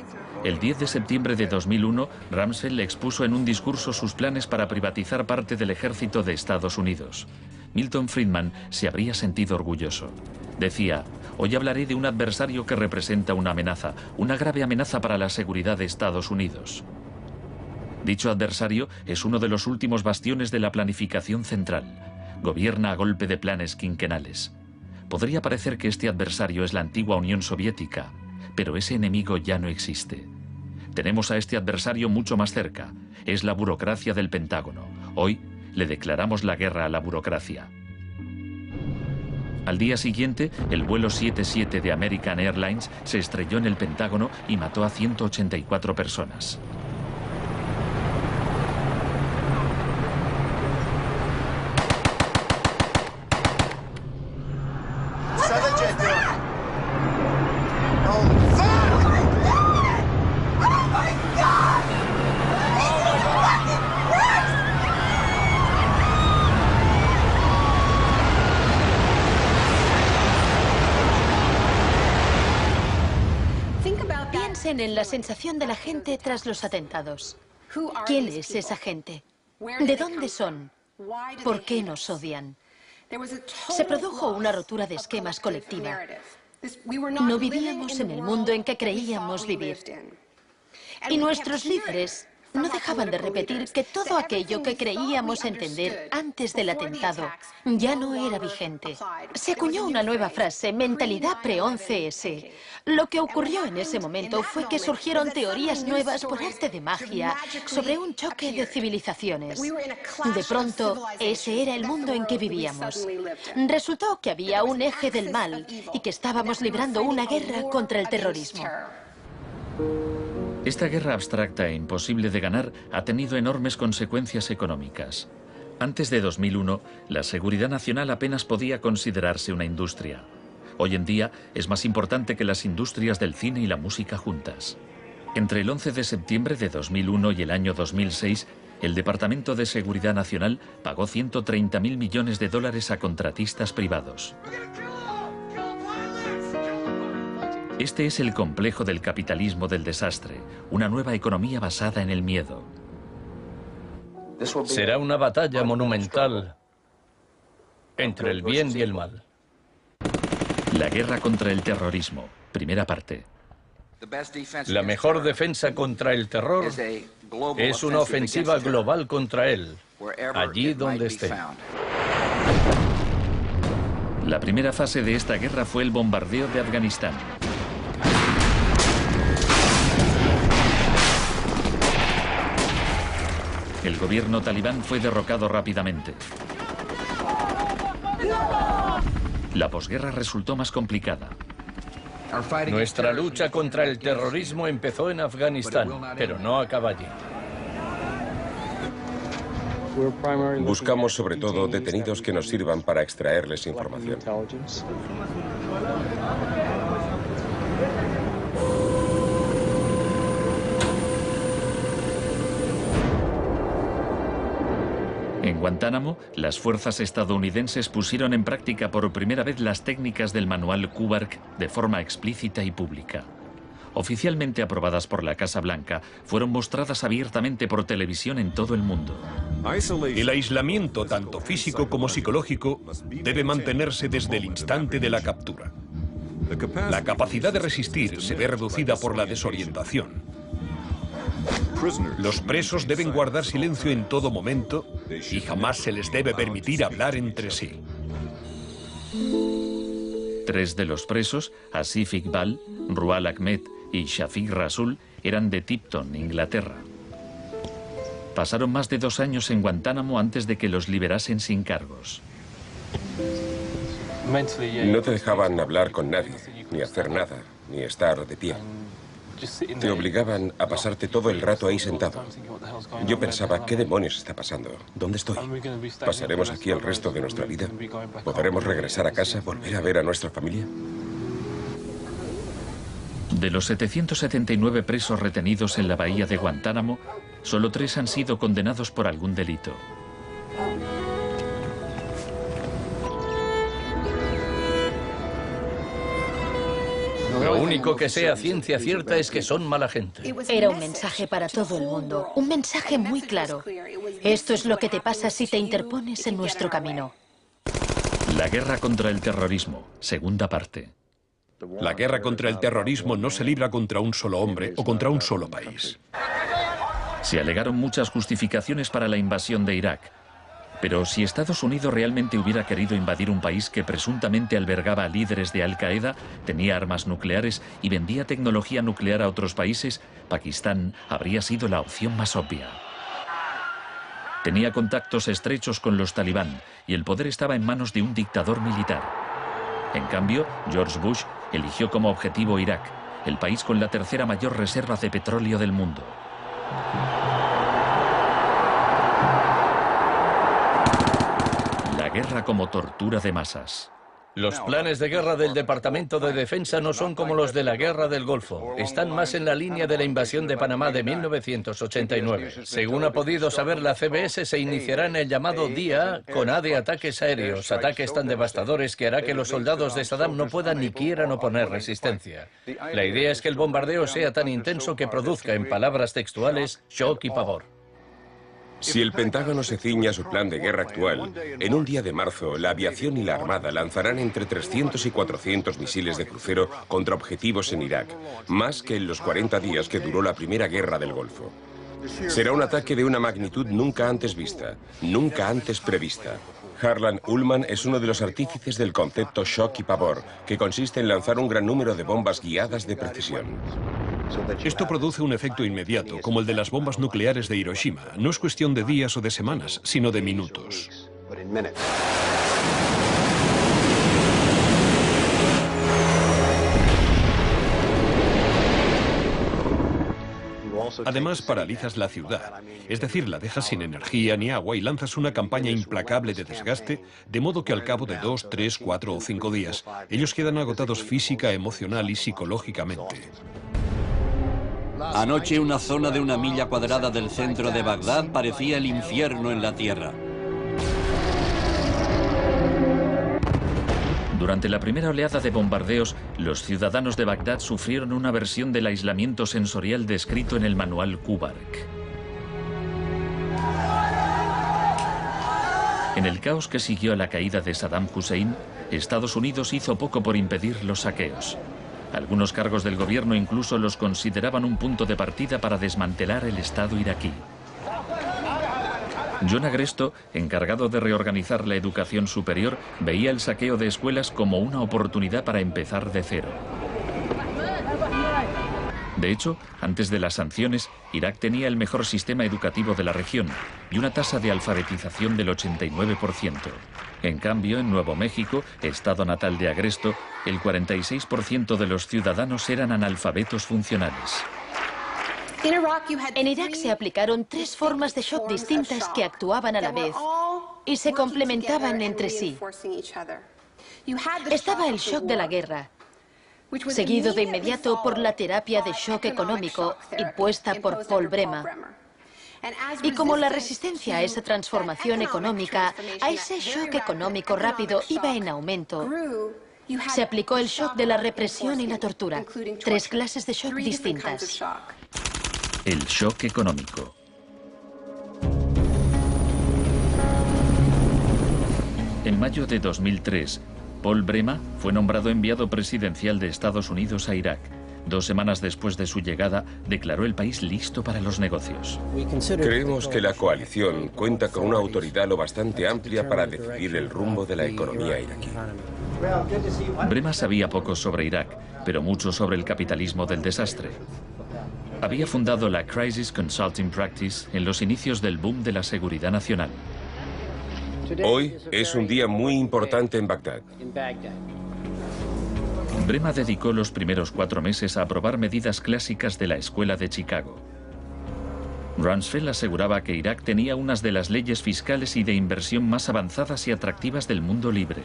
[SPEAKER 2] El 10 de septiembre de 2001, Rumsfeld expuso en un discurso sus planes para privatizar parte del ejército de Estados Unidos. Milton Friedman se habría sentido orgulloso. Decía: hoy hablaré de un adversario que representa una amenaza, una grave amenaza para la seguridad de Estados Unidos. Dicho adversario es uno de los últimos bastiones de la planificación central. Gobierna a golpe de planes quinquenales. Podría parecer que este adversario es la antigua Unión Soviética, pero ese enemigo ya no existe. Tenemos a este adversario mucho más cerca. Es la burocracia del Pentágono. Hoy le declaramos la guerra a la burocracia. Al día siguiente, el vuelo 77 de American Airlines se estrelló en el Pentágono y mató a 184 personas.
[SPEAKER 1] Piensen en la sensación de la gente tras los atentados. ¿Quién es esa gente? ¿De dónde son? ¿Por qué nos odian? Se produjo una rotura de esquemas colectiva. No vivíamos en el mundo en que creíamos vivir. Y nuestros líderes no dejaban de repetir que todo aquello que creíamos entender antes del atentado ya no era vigente. Se acuñó una nueva frase, mentalidad pre-11S. Lo que ocurrió en ese momento fue que surgieron teorías nuevas por arte de magia sobre un choque de civilizaciones. De pronto, ese era el mundo en que vivíamos. Resultó que había un eje del mal y que estábamos librando una guerra contra el terrorismo.
[SPEAKER 2] Esta guerra abstracta e imposible de ganar ha tenido enormes consecuencias económicas. Antes de 2001, la seguridad nacional apenas podía considerarse una industria. Hoy en día es más importante que las industrias del cine y la música juntas. Entre el 11 de septiembre de 2001 y el año 2006, el Departamento de Seguridad Nacional pagó $130.000 millones a contratistas privados. Este es el complejo del capitalismo del desastre, una nueva economía basada en el miedo.
[SPEAKER 4] Será una batalla monumental entre el bien y el mal.
[SPEAKER 2] La guerra contra el terrorismo, primera parte.
[SPEAKER 4] La mejor defensa contra el terror es una ofensiva global contra él, allí donde esté.
[SPEAKER 2] La primera fase de esta guerra fue el bombardeo de Afganistán. El gobierno talibán fue derrocado rápidamente. La posguerra resultó más complicada.
[SPEAKER 4] Nuestra lucha contra el terrorismo empezó en Afganistán, pero no acaba allí.
[SPEAKER 6] Buscamos sobre todo detenidos que nos sirvan para extraerles información.
[SPEAKER 2] En Guantánamo, las fuerzas estadounidenses pusieron en práctica por primera vez las técnicas del manual Kubark de forma explícita y pública. Oficialmente aprobadas por la Casa Blanca, fueron mostradas abiertamente por televisión en todo el mundo.
[SPEAKER 7] El aislamiento, tanto físico como psicológico, debe mantenerse desde el instante de la captura. La capacidad de resistir se ve reducida por la desorientación. Los presos deben guardar silencio en todo momento y jamás se les debe permitir hablar entre sí.
[SPEAKER 2] 3 de los presos, Asif Iqbal, Rual Ahmed y Shafiq Rasul, eran de Tipton, Inglaterra. Pasaron más de 2 años en Guantánamo antes de que los liberasen sin cargos.
[SPEAKER 6] No te dejaban hablar con nadie, ni hacer nada, ni estar de pie. Te obligaban a pasarte todo el rato ahí sentado. Yo pensaba, ¿qué demonios está pasando? ¿Dónde estoy? ¿Pasaremos aquí el resto de nuestra vida? ¿Podremos regresar a casa, volver a ver a nuestra familia?
[SPEAKER 2] De los 779 presos retenidos en la bahía de Guantánamo, solo 3 han sido condenados por algún delito.
[SPEAKER 4] Lo único que sé a ciencia cierta es que son mala gente.
[SPEAKER 1] Era un mensaje para todo el mundo, un mensaje muy claro. Esto es lo que te pasa si te interpones en nuestro camino.
[SPEAKER 2] La guerra contra el terrorismo, segunda parte.
[SPEAKER 7] La guerra contra el terrorismo no se libra contra un solo hombre o contra un solo país.
[SPEAKER 2] Se alegaron muchas justificaciones para la invasión de Irak. Pero si Estados Unidos realmente hubiera querido invadir un país que presuntamente albergaba a líderes de Al-Qaeda, tenía armas nucleares y vendía tecnología nuclear a otros países, Pakistán habría sido la opción más obvia. Tenía contactos estrechos con los talibán y el poder estaba en manos de un dictador militar. En cambio, George Bush eligió como objetivo Irak, el país con la tercera mayor reserva de petróleo del mundo. La guerra como tortura de masas.
[SPEAKER 4] Los planes de guerra del Departamento de Defensa no son como los de la Guerra del Golfo. Están más en la línea de la invasión de Panamá de 1989. Según ha podido saber la CBS, se iniciará en el llamado Día con A de ataques aéreos, ataques tan devastadores que hará que los soldados de Saddam no puedan ni quieran oponer resistencia. La idea es que el bombardeo sea tan intenso que produzca, en palabras textuales, shock y pavor.
[SPEAKER 6] Si el Pentágono se ciña a su plan de guerra actual, en un día de marzo, la aviación y la armada lanzarán entre 300 y 400 misiles de crucero contra objetivos en Irak, más que en los 40 días que duró la primera guerra del Golfo. Será un ataque de una magnitud nunca antes vista, nunca antes prevista. Harlan Ullman es uno de los artífices del concepto shock y pavor, que consiste en lanzar un gran número de bombas guiadas de precisión.
[SPEAKER 7] Esto produce un efecto inmediato, como el de las bombas nucleares de Hiroshima. No es cuestión de días o de semanas, sino de minutos. Además, paralizas la ciudad, es decir, la dejas sin energía ni agua y lanzas una campaña implacable de desgaste, de modo que al cabo de 2, 3, 4 o 5 días, ellos quedan agotados física, emocional y psicológicamente.
[SPEAKER 3] Anoche una zona de 1 milla cuadrada del centro de Bagdad parecía el infierno en la tierra.
[SPEAKER 2] Durante la primera oleada de bombardeos, los ciudadanos de Bagdad sufrieron una versión del aislamiento sensorial descrito en el manual Kubark. En el caos que siguió a la caída de Saddam Hussein, Estados Unidos hizo poco por impedir los saqueos. Algunos cargos del gobierno incluso los consideraban un punto de partida para desmantelar el Estado iraquí. John Agresto, encargado de reorganizar la educación superior, veía el saqueo de escuelas como una oportunidad para empezar de cero. De hecho, antes de las sanciones, Irak tenía el mejor sistema educativo de la región y una tasa de alfabetización del 89%. En cambio, en Nuevo México, estado natal de Agresto, el 46% de los ciudadanos eran analfabetos funcionales.
[SPEAKER 1] En Irak se aplicaron 3 formas de shock distintas que actuaban a la vez y se complementaban entre sí. Estaba el shock de la guerra, seguido de inmediato por la terapia de shock económico impuesta por Paul Bremer. Y como la resistencia a esa transformación económica, a ese shock económico rápido iba en aumento, se aplicó el shock de la represión y la tortura, 3 clases de shock distintas.
[SPEAKER 2] El shock económico. En mayo de 2003, Paul Bremer fue nombrado enviado presidencial de Estados Unidos a Irak. 2 semanas después de su llegada, declaró el país listo para los negocios.
[SPEAKER 6] Creemos que la coalición cuenta con una autoridad lo bastante amplia para decidir el rumbo de la economía iraquí.
[SPEAKER 2] Bremer sabía poco sobre Irak, pero mucho sobre el capitalismo del desastre. Había fundado la Crisis Consulting Practice en los inicios del boom de la seguridad nacional.
[SPEAKER 6] Hoy es un día muy importante en Bagdad.
[SPEAKER 2] Bremer dedicó los primeros 4 meses a aprobar medidas clásicas de la Escuela de Chicago. Rumsfeld aseguraba que Irak tenía unas de las leyes fiscales y de inversión más avanzadas y atractivas del mundo libre.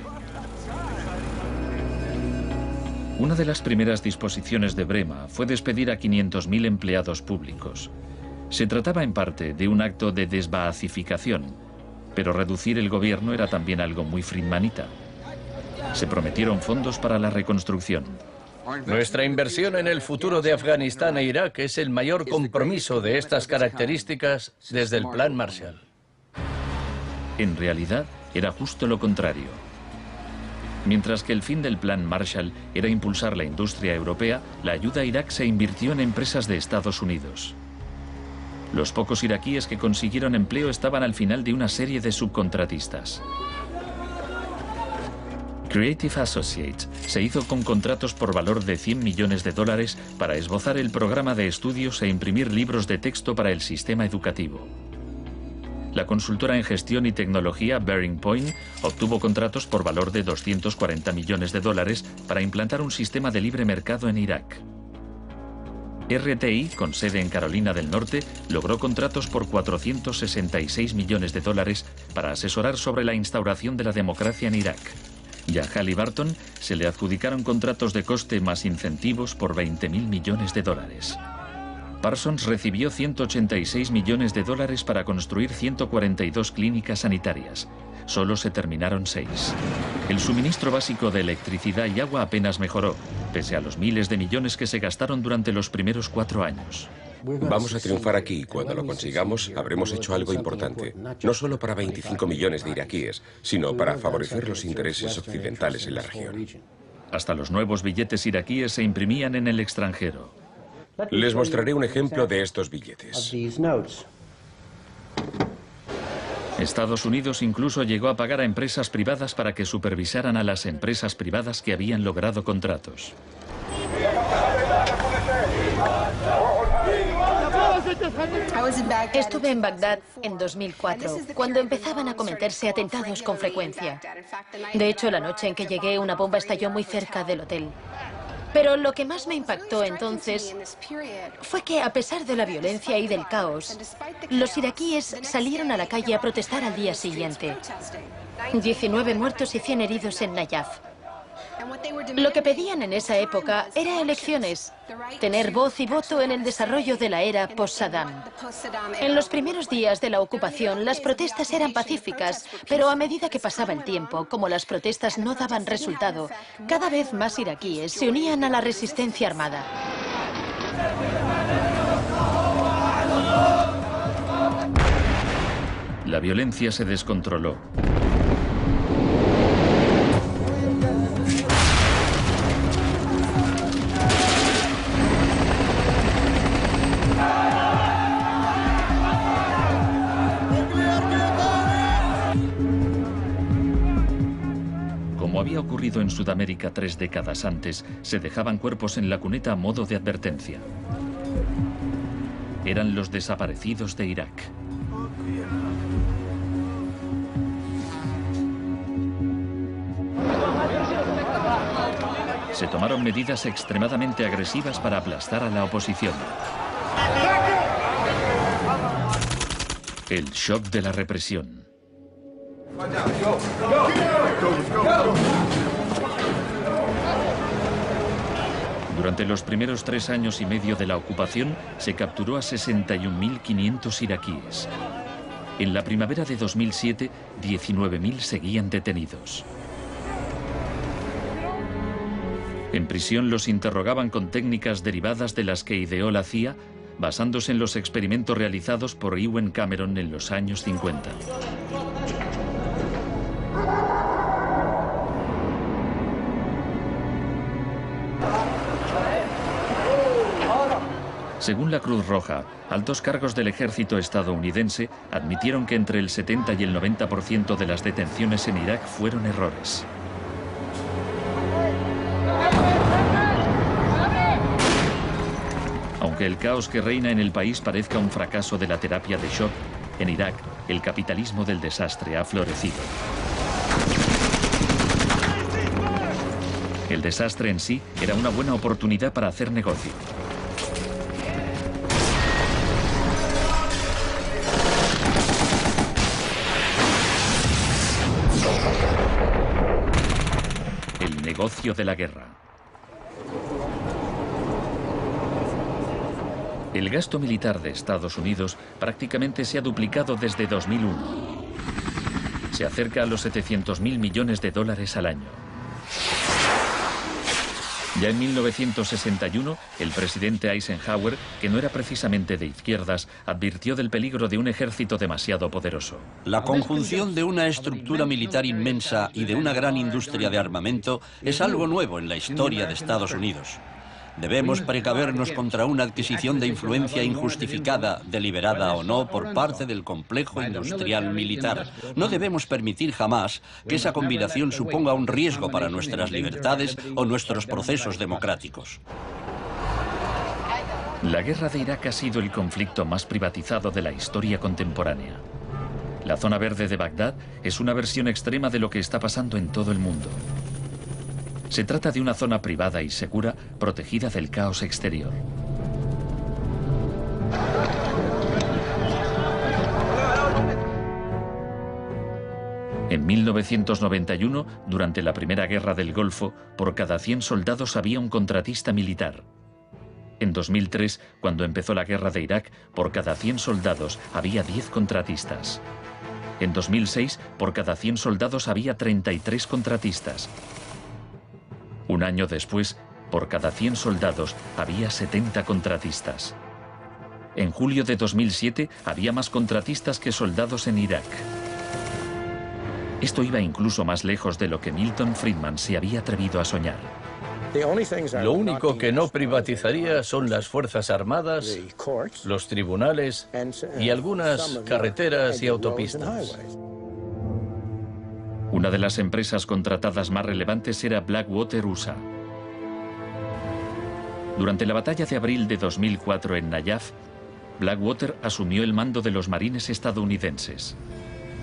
[SPEAKER 2] Una de las primeras disposiciones de Bremer fue despedir a 500.000 empleados públicos. Se trataba en parte de un acto de desbaacificación, pero reducir el gobierno era también algo muy friedmanita. Se prometieron fondos para la reconstrucción.
[SPEAKER 4] Nuestra inversión en el futuro de Afganistán e Irak es el mayor compromiso de estas características desde el Plan Marshall.
[SPEAKER 2] En realidad, era justo lo contrario. Mientras que el fin del Plan Marshall era impulsar la industria europea, la ayuda a Irak se invirtió en empresas de Estados Unidos. Los pocos iraquíes que consiguieron empleo estaban al final de una serie de subcontratistas. Creative Associates se hizo con contratos por valor de $100 millones para esbozar el programa de estudios e imprimir libros de texto para el sistema educativo. La consultora en gestión y tecnología Bearing Point obtuvo contratos por valor de $240 millones para implantar un sistema de libre mercado en Irak. RTI, con sede en Carolina del Norte, logró contratos por $466 millones para asesorar sobre la instauración de la democracia en Irak. Y a Halliburton se le adjudicaron contratos de coste más incentivos por $20.000 millones. Parsons recibió $186 millones para construir 142 clínicas sanitarias. Solo se terminaron 6. El suministro básico de electricidad y agua apenas mejoró, pese a los miles de millones que se gastaron durante los primeros 4 años.
[SPEAKER 6] Vamos a triunfar aquí y cuando lo consigamos habremos hecho algo importante, no solo para 25 millones de iraquíes, sino para favorecer los intereses occidentales en la región.
[SPEAKER 2] Hasta los nuevos billetes iraquíes se imprimían en el extranjero.
[SPEAKER 6] Les mostraré un ejemplo de estos billetes.
[SPEAKER 2] Estados Unidos incluso llegó a pagar a empresas privadas para que supervisaran a las empresas privadas que habían logrado contratos.
[SPEAKER 1] Estuve en Bagdad en 2004, cuando empezaban a cometerse atentados con frecuencia. De hecho, la noche en que llegué, una bomba estalló muy cerca del hotel. Pero lo que más me impactó entonces fue que, a pesar de la violencia y del caos, los iraquíes salieron a la calle a protestar al día siguiente. 19 muertos y 100 heridos en Nayaf. Lo que pedían en esa época era elecciones, tener voz y voto en el desarrollo de la era post-Saddam. En los primeros días de la ocupación, las protestas eran pacíficas, pero a medida que pasaba el tiempo, como las protestas no daban resultado, cada vez más iraquíes se unían a la resistencia armada.
[SPEAKER 2] La violencia se descontroló. había ocurrido en Sudamérica 3 décadas antes, se dejaban cuerpos en la cuneta a modo de advertencia. Eran los desaparecidos de Irak. Se tomaron medidas extremadamente agresivas para aplastar a la oposición. El shock de la represión. Durante los primeros 3 años y medio de la ocupación, se capturó a 61.500 iraquíes. En la primavera de 2007, 19.000 seguían detenidos. En prisión los interrogaban con técnicas derivadas de las que ideó la CIA, basándose en los experimentos realizados por Ewen Cameron en los años 50. Según la Cruz Roja, altos cargos del ejército estadounidense admitieron que entre el 70 y el 90% de las detenciones en Irak fueron errores. Aunque el caos que reina en el país parezca un fracaso de la terapia de shock, en Irak el capitalismo del desastre ha florecido. El desastre en sí era una buena oportunidad para hacer negocio. El negocio de la guerra. El gasto militar de Estados Unidos prácticamente se ha duplicado desde 2001. Se acerca a los 700.000 millones de dólares al año. Ya en 1961, el presidente Eisenhower, que no era precisamente de izquierdas, advirtió del peligro de un ejército demasiado poderoso.
[SPEAKER 3] La conjunción de una estructura militar inmensa y de una gran industria de armamento es algo nuevo en la historia de Estados Unidos. Debemos precavernos contra una adquisición de influencia injustificada, deliberada o no, por parte del complejo industrial militar. No debemos permitir jamás que esa combinación suponga un riesgo para nuestras libertades o nuestros procesos democráticos.
[SPEAKER 2] La guerra de Irak ha sido el conflicto más privatizado de la historia contemporánea. La zona verde de Bagdad es una versión extrema de lo que está pasando en todo el mundo. Se trata de una zona privada y segura, protegida del caos exterior. En 1991, durante la Primera Guerra del Golfo, por cada 100 soldados había un contratista militar. En 2003, cuando empezó la guerra de Irak, por cada 100 soldados había 10 contratistas. En 2006, por cada 100 soldados había 33 contratistas. Un año después, por cada 100 soldados había 70 contratistas. En julio de 2007 había más contratistas que soldados en Irak. Esto iba incluso más lejos de lo que Milton Friedman se había atrevido a soñar.
[SPEAKER 4] Lo único que no privatizaría son las Fuerzas Armadas, los tribunales y algunas carreteras y autopistas.
[SPEAKER 2] Una de las empresas contratadas más relevantes era Blackwater USA. Durante la batalla de abril de 2004 en Nayaf, Blackwater asumió el mando de los marines estadounidenses.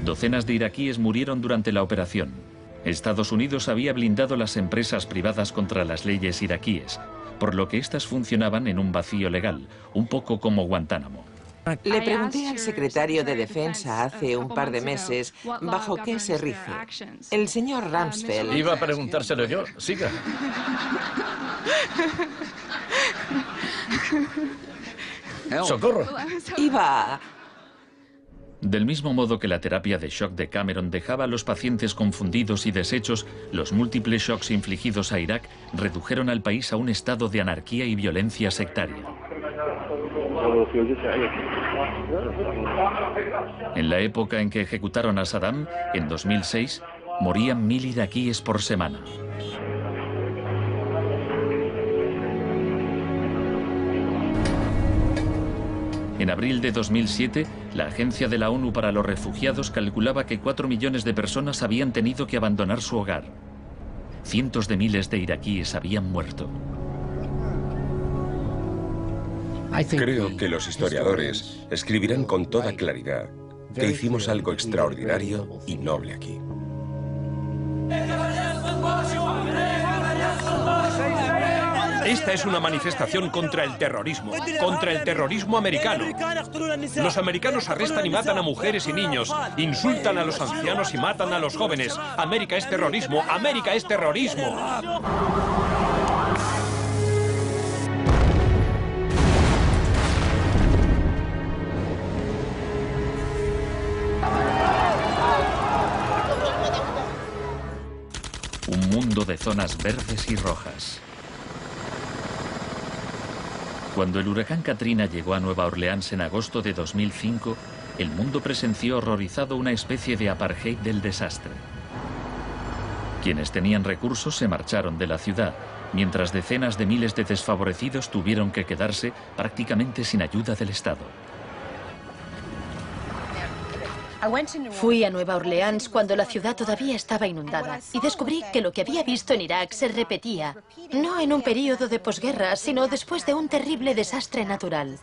[SPEAKER 2] Docenas de iraquíes murieron durante la operación. Estados Unidos había blindado las empresas privadas contra las leyes iraquíes, por lo que éstas funcionaban en un vacío legal, un poco como Guantánamo.
[SPEAKER 5] Le pregunté al secretario de Defensa hace un par de meses bajo qué se rige. El señor Rumsfeld...
[SPEAKER 4] Iba a preguntárselo yo. Siga. ¡Socorro!
[SPEAKER 5] Iba...
[SPEAKER 2] Del mismo modo que la terapia de shock de Cameron dejaba a los pacientes confundidos y deshechos, los múltiples shocks infligidos a Irak redujeron al país a un estado de anarquía y violencia sectaria. En la época en que ejecutaron a Saddam, en 2006, morían 1000 iraquíes por semana. En abril de 2007, la Agencia de la ONU para los Refugiados calculaba que 4 millones de personas habían tenido que abandonar su hogar. cientos de miles de iraquíes habían muerto.
[SPEAKER 6] Creo que los historiadores escribirán con toda claridad que hicimos algo extraordinario y noble aquí.
[SPEAKER 7] Esta es una manifestación contra el terrorismo americano. Los americanos arrestan y matan a mujeres y niños, insultan a los ancianos y matan a los jóvenes. América es terrorismo, América es terrorismo.
[SPEAKER 2] Un mundo de zonas verdes y rojas. Cuando el huracán Katrina llegó a Nueva Orleans en agosto de 2005, el mundo presenció horrorizado una especie de apartheid del desastre. Quienes tenían recursos se marcharon de la ciudad, mientras decenas de miles de desfavorecidos tuvieron que quedarse prácticamente sin ayuda del Estado.
[SPEAKER 1] Fui a Nueva Orleans cuando la ciudad todavía estaba inundada y descubrí que lo que había visto en Irak se repetía, no en un período de posguerra, sino después de un terrible desastre natural.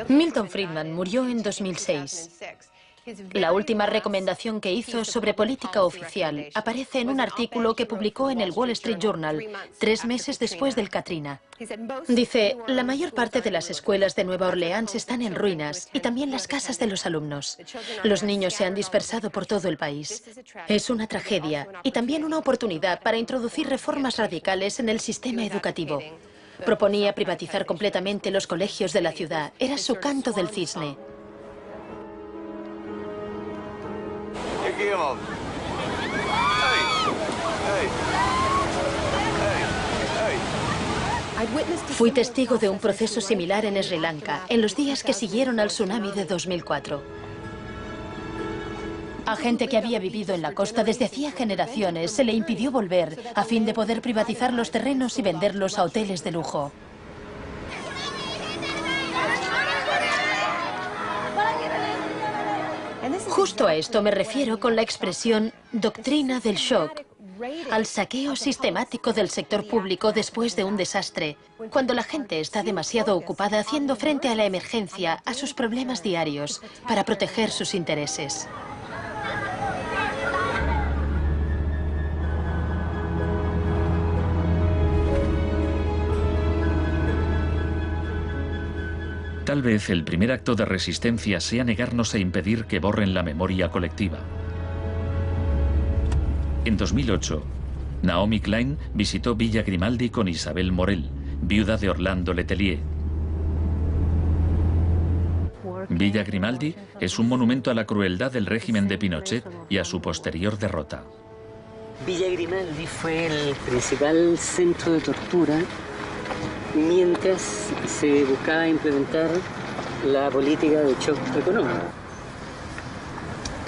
[SPEAKER 1] Milton Friedman murió en 2006. La última recomendación que hizo sobre política oficial aparece en un artículo que publicó en el Wall Street Journal 3 meses después del Katrina. Dice, la mayor parte de las escuelas de Nueva Orleans están en ruinas y también las casas de los alumnos. Los niños se han dispersado por todo el país. Es una tragedia y también una oportunidad para introducir reformas radicales en el sistema educativo. Proponía privatizar completamente los colegios de la ciudad. Era su canto del cisne. Fui testigo de un proceso similar en Sri Lanka, en los días que siguieron al tsunami de 2004. A gente que había vivido en la costa desde hacía generaciones se le impidió volver a fin de poder privatizar los terrenos y venderlos a hoteles de lujo. Justo a esto me refiero con la expresión doctrina del shock, al saqueo sistemático del sector público después de un desastre, cuando la gente está demasiado ocupada haciendo frente a la emergencia, a sus problemas diarios, para proteger sus intereses.
[SPEAKER 2] Tal vez el primer acto de resistencia sea negarnos a impedir que borren la memoria colectiva. En 2008, Naomi Klein visitó Villa Grimaldi con Isabel Morel, viuda de Orlando Letelier. Villa Grimaldi es un monumento a la crueldad del régimen de Pinochet y a su posterior derrota.
[SPEAKER 17] Villa Grimaldi fue el principal centro de tortura mientras se buscaba implementar la política de shock económico.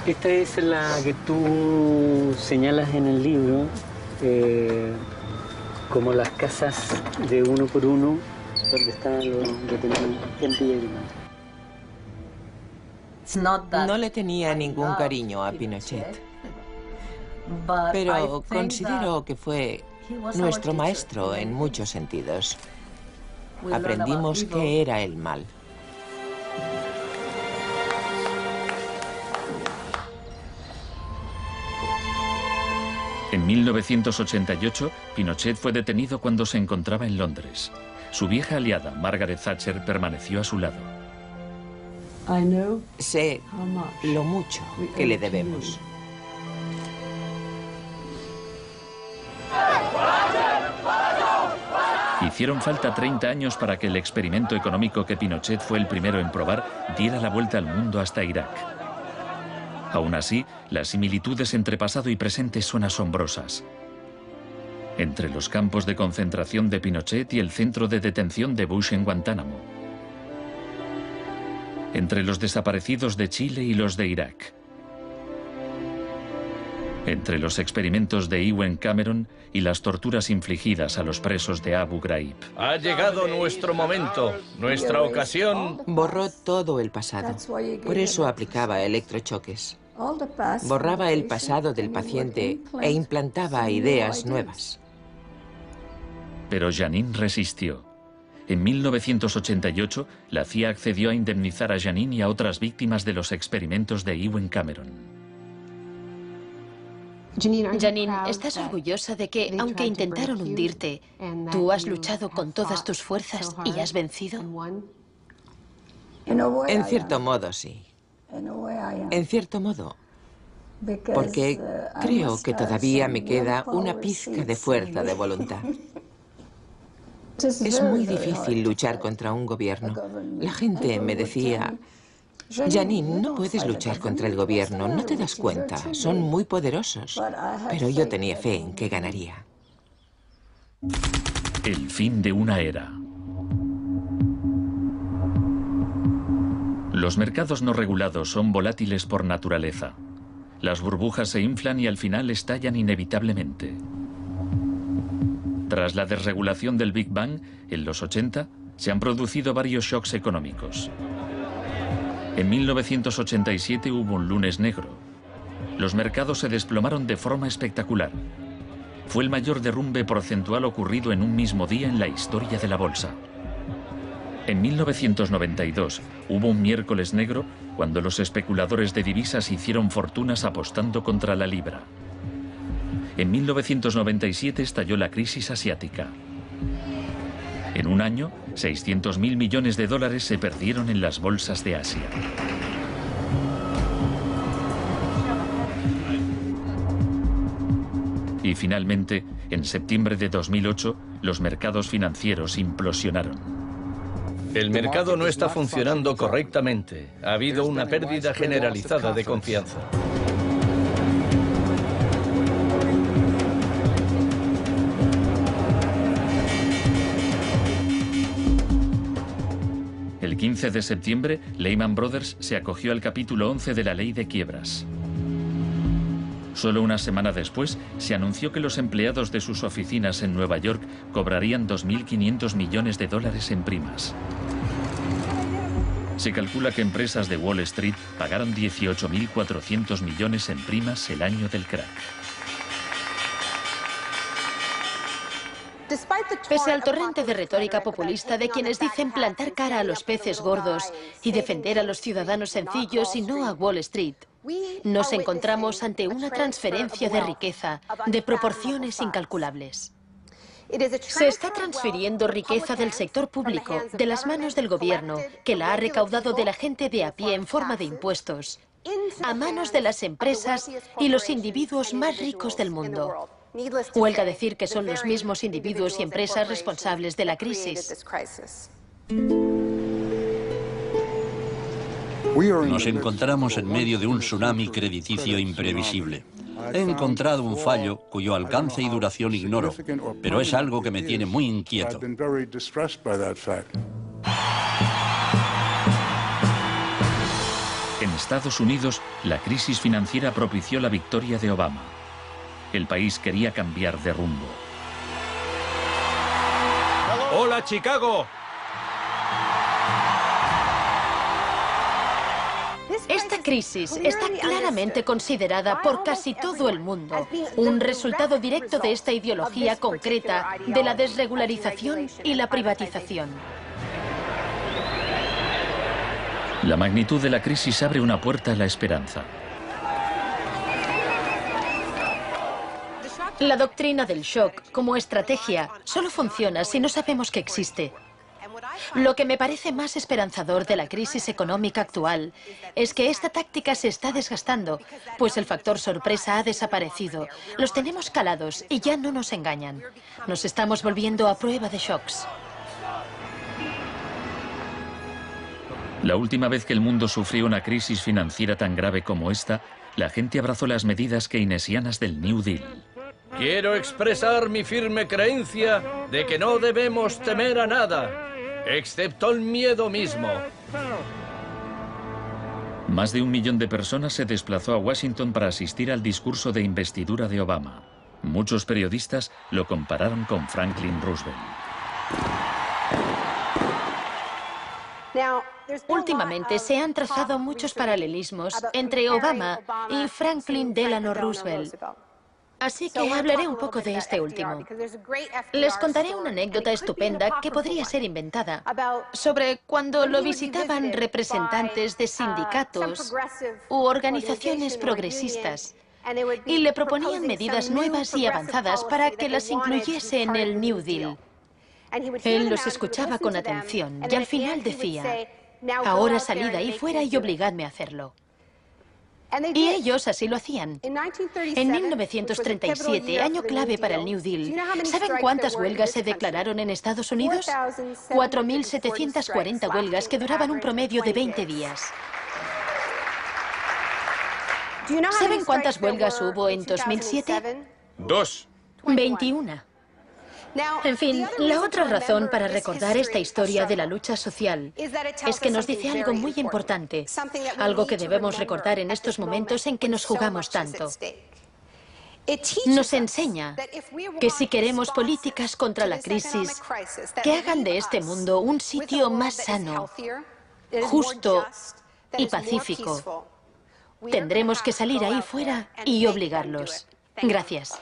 [SPEAKER 17] Esta es la que tú señalas en el libro como las casas de uno por uno donde estaban los detenidos en Villa Grimaldi.
[SPEAKER 5] No le tenía ningún cariño a Pinochet, pero considero que fue nuestro maestro en muchos sentidos. Aprendimos qué era el mal.
[SPEAKER 2] En 1988, Pinochet fue detenido cuando se encontraba en Londres. Su vieja aliada, Margaret Thatcher, permaneció a su lado.
[SPEAKER 5] Sé lo mucho que le debemos.
[SPEAKER 2] Hicieron falta 30 años para que el experimento económico que Pinochet fue el primero en probar diera la vuelta al mundo hasta Irak. Aún así, las similitudes entre pasado y presente son asombrosas. Entre los campos de concentración de Pinochet y el centro de detención de Bush en Guantánamo. Entre los desaparecidos de Chile y los de Irak. Entre los experimentos de Ewen Cameron y las torturas infligidas a los presos de Abu Ghraib.
[SPEAKER 4] Ha llegado nuestro momento, nuestra ocasión.
[SPEAKER 5] Borró todo el pasado. Por eso aplicaba electrochoques. Borraba el pasado del paciente e implantaba ideas nuevas.
[SPEAKER 2] Pero Janine resistió. En 1988, la CIA accedió a indemnizar a Janine y a otras víctimas de los experimentos de Ewen Cameron.
[SPEAKER 1] Janine, ¿estás orgullosa de que, aunque intentaron hundirte, tú has luchado con todas tus fuerzas y has vencido?
[SPEAKER 5] En cierto modo, sí. En cierto modo. Porque creo que todavía me queda una pizca de fuerza de voluntad. Es muy difícil luchar contra un gobierno. La gente me decía: Janine, no puedes luchar contra el gobierno, no te das cuenta, son muy poderosos. Pero yo tenía fe en que ganaría.
[SPEAKER 2] El fin de una era. Los mercados no regulados son volátiles por naturaleza. Las burbujas se inflan y al final estallan inevitablemente. Tras la desregulación del Big Bang, en los 80, se han producido varios shocks económicos. En 1987 hubo un lunes negro. Los mercados se desplomaron de forma espectacular. Fue el mayor derrumbe porcentual ocurrido en un mismo día en la historia de la bolsa. En 1992 hubo un miércoles negro cuando los especuladores de divisas hicieron fortunas apostando contra la libra. En 1997 estalló la crisis asiática. En un año, 600.000 millones de dólares se perdieron en las bolsas de Asia. Y finalmente, en septiembre de 2008, los mercados financieros implosionaron.
[SPEAKER 4] El mercado no está funcionando correctamente. Ha habido una pérdida generalizada de confianza.
[SPEAKER 2] El 15 de septiembre, Lehman Brothers se acogió al capítulo 11 de la ley de quiebras. Solo una semana después, se anunció que los empleados de sus oficinas en Nueva York cobrarían 2.500 millones de dólares en primas. Se calcula que empresas de Wall Street pagaron 18.400 millones en primas el año del crack.
[SPEAKER 1] Pese al torrente de retórica populista de quienes dicen plantar cara a los peces gordos y defender a los ciudadanos sencillos y no a Wall Street, nos encontramos ante una transferencia de riqueza de proporciones incalculables. Se está transfiriendo riqueza del sector público, de las manos del gobierno, que la ha recaudado de la gente de a pie en forma de impuestos, a manos de las empresas y los individuos más ricos del mundo. Huelga decir que son los mismos individuos y empresas responsables de la crisis.
[SPEAKER 3] Nos encontramos en medio de un tsunami crediticio imprevisible. He encontrado un fallo cuyo alcance y duración ignoro, pero es algo que me tiene muy inquieto.
[SPEAKER 2] En Estados Unidos, la crisis financiera propició la victoria de Obama. El país quería cambiar de rumbo.
[SPEAKER 18] ¡Hola, Chicago!
[SPEAKER 1] Esta crisis está claramente considerada por casi todo el mundo un resultado directo de esta ideología concreta de la desregularización y la privatización.
[SPEAKER 2] La magnitud de la crisis abre una puerta a la esperanza.
[SPEAKER 1] La doctrina del shock, como estrategia, solo funciona si no sabemos que existe. Lo que me parece más esperanzador de la crisis económica actual es que esta táctica se está desgastando, pues el factor sorpresa ha desaparecido. Los tenemos calados y ya no nos engañan. Nos estamos volviendo a prueba de shocks.
[SPEAKER 2] La última vez que el mundo sufrió una crisis financiera tan grave como esta, la gente abrazó las medidas keynesianas del New Deal.
[SPEAKER 4] Quiero expresar mi firme creencia de que no debemos temer a nada, excepto el miedo mismo.
[SPEAKER 2] Más de 1 millón de personas se desplazó a Washington para asistir al discurso de investidura de Obama. Muchos periodistas lo compararon con Franklin Roosevelt.
[SPEAKER 1] Últimamente se han trazado muchos paralelismos entre Obama y Franklin Delano Roosevelt. Así que hablaré un poco de este último. Les contaré una anécdota estupenda que podría ser inventada sobre cuando lo visitaban representantes de sindicatos u organizaciones progresistas y le proponían medidas nuevas y avanzadas para que las incluyese en el New Deal. Él los escuchaba con atención y al final decía: ahora salid ahí fuera y obligadme a hacerlo. Y ellos así lo hacían. En 1937, año clave para el New Deal, ¿saben cuántas huelgas se declararon en Estados Unidos? 4.740 huelgas que duraban un promedio de 20 días. ¿Saben cuántas huelgas hubo en 2007?
[SPEAKER 18] 2.
[SPEAKER 1] 21. En fin, la otra razón para recordar esta historia de la lucha social es que nos dice algo muy importante, algo que debemos recordar en estos momentos en que nos jugamos tanto. Nos enseña que si queremos políticas contra la crisis que hagan de este mundo un sitio más sano, justo y pacífico, tendremos que salir ahí fuera y obligarlos. Gracias.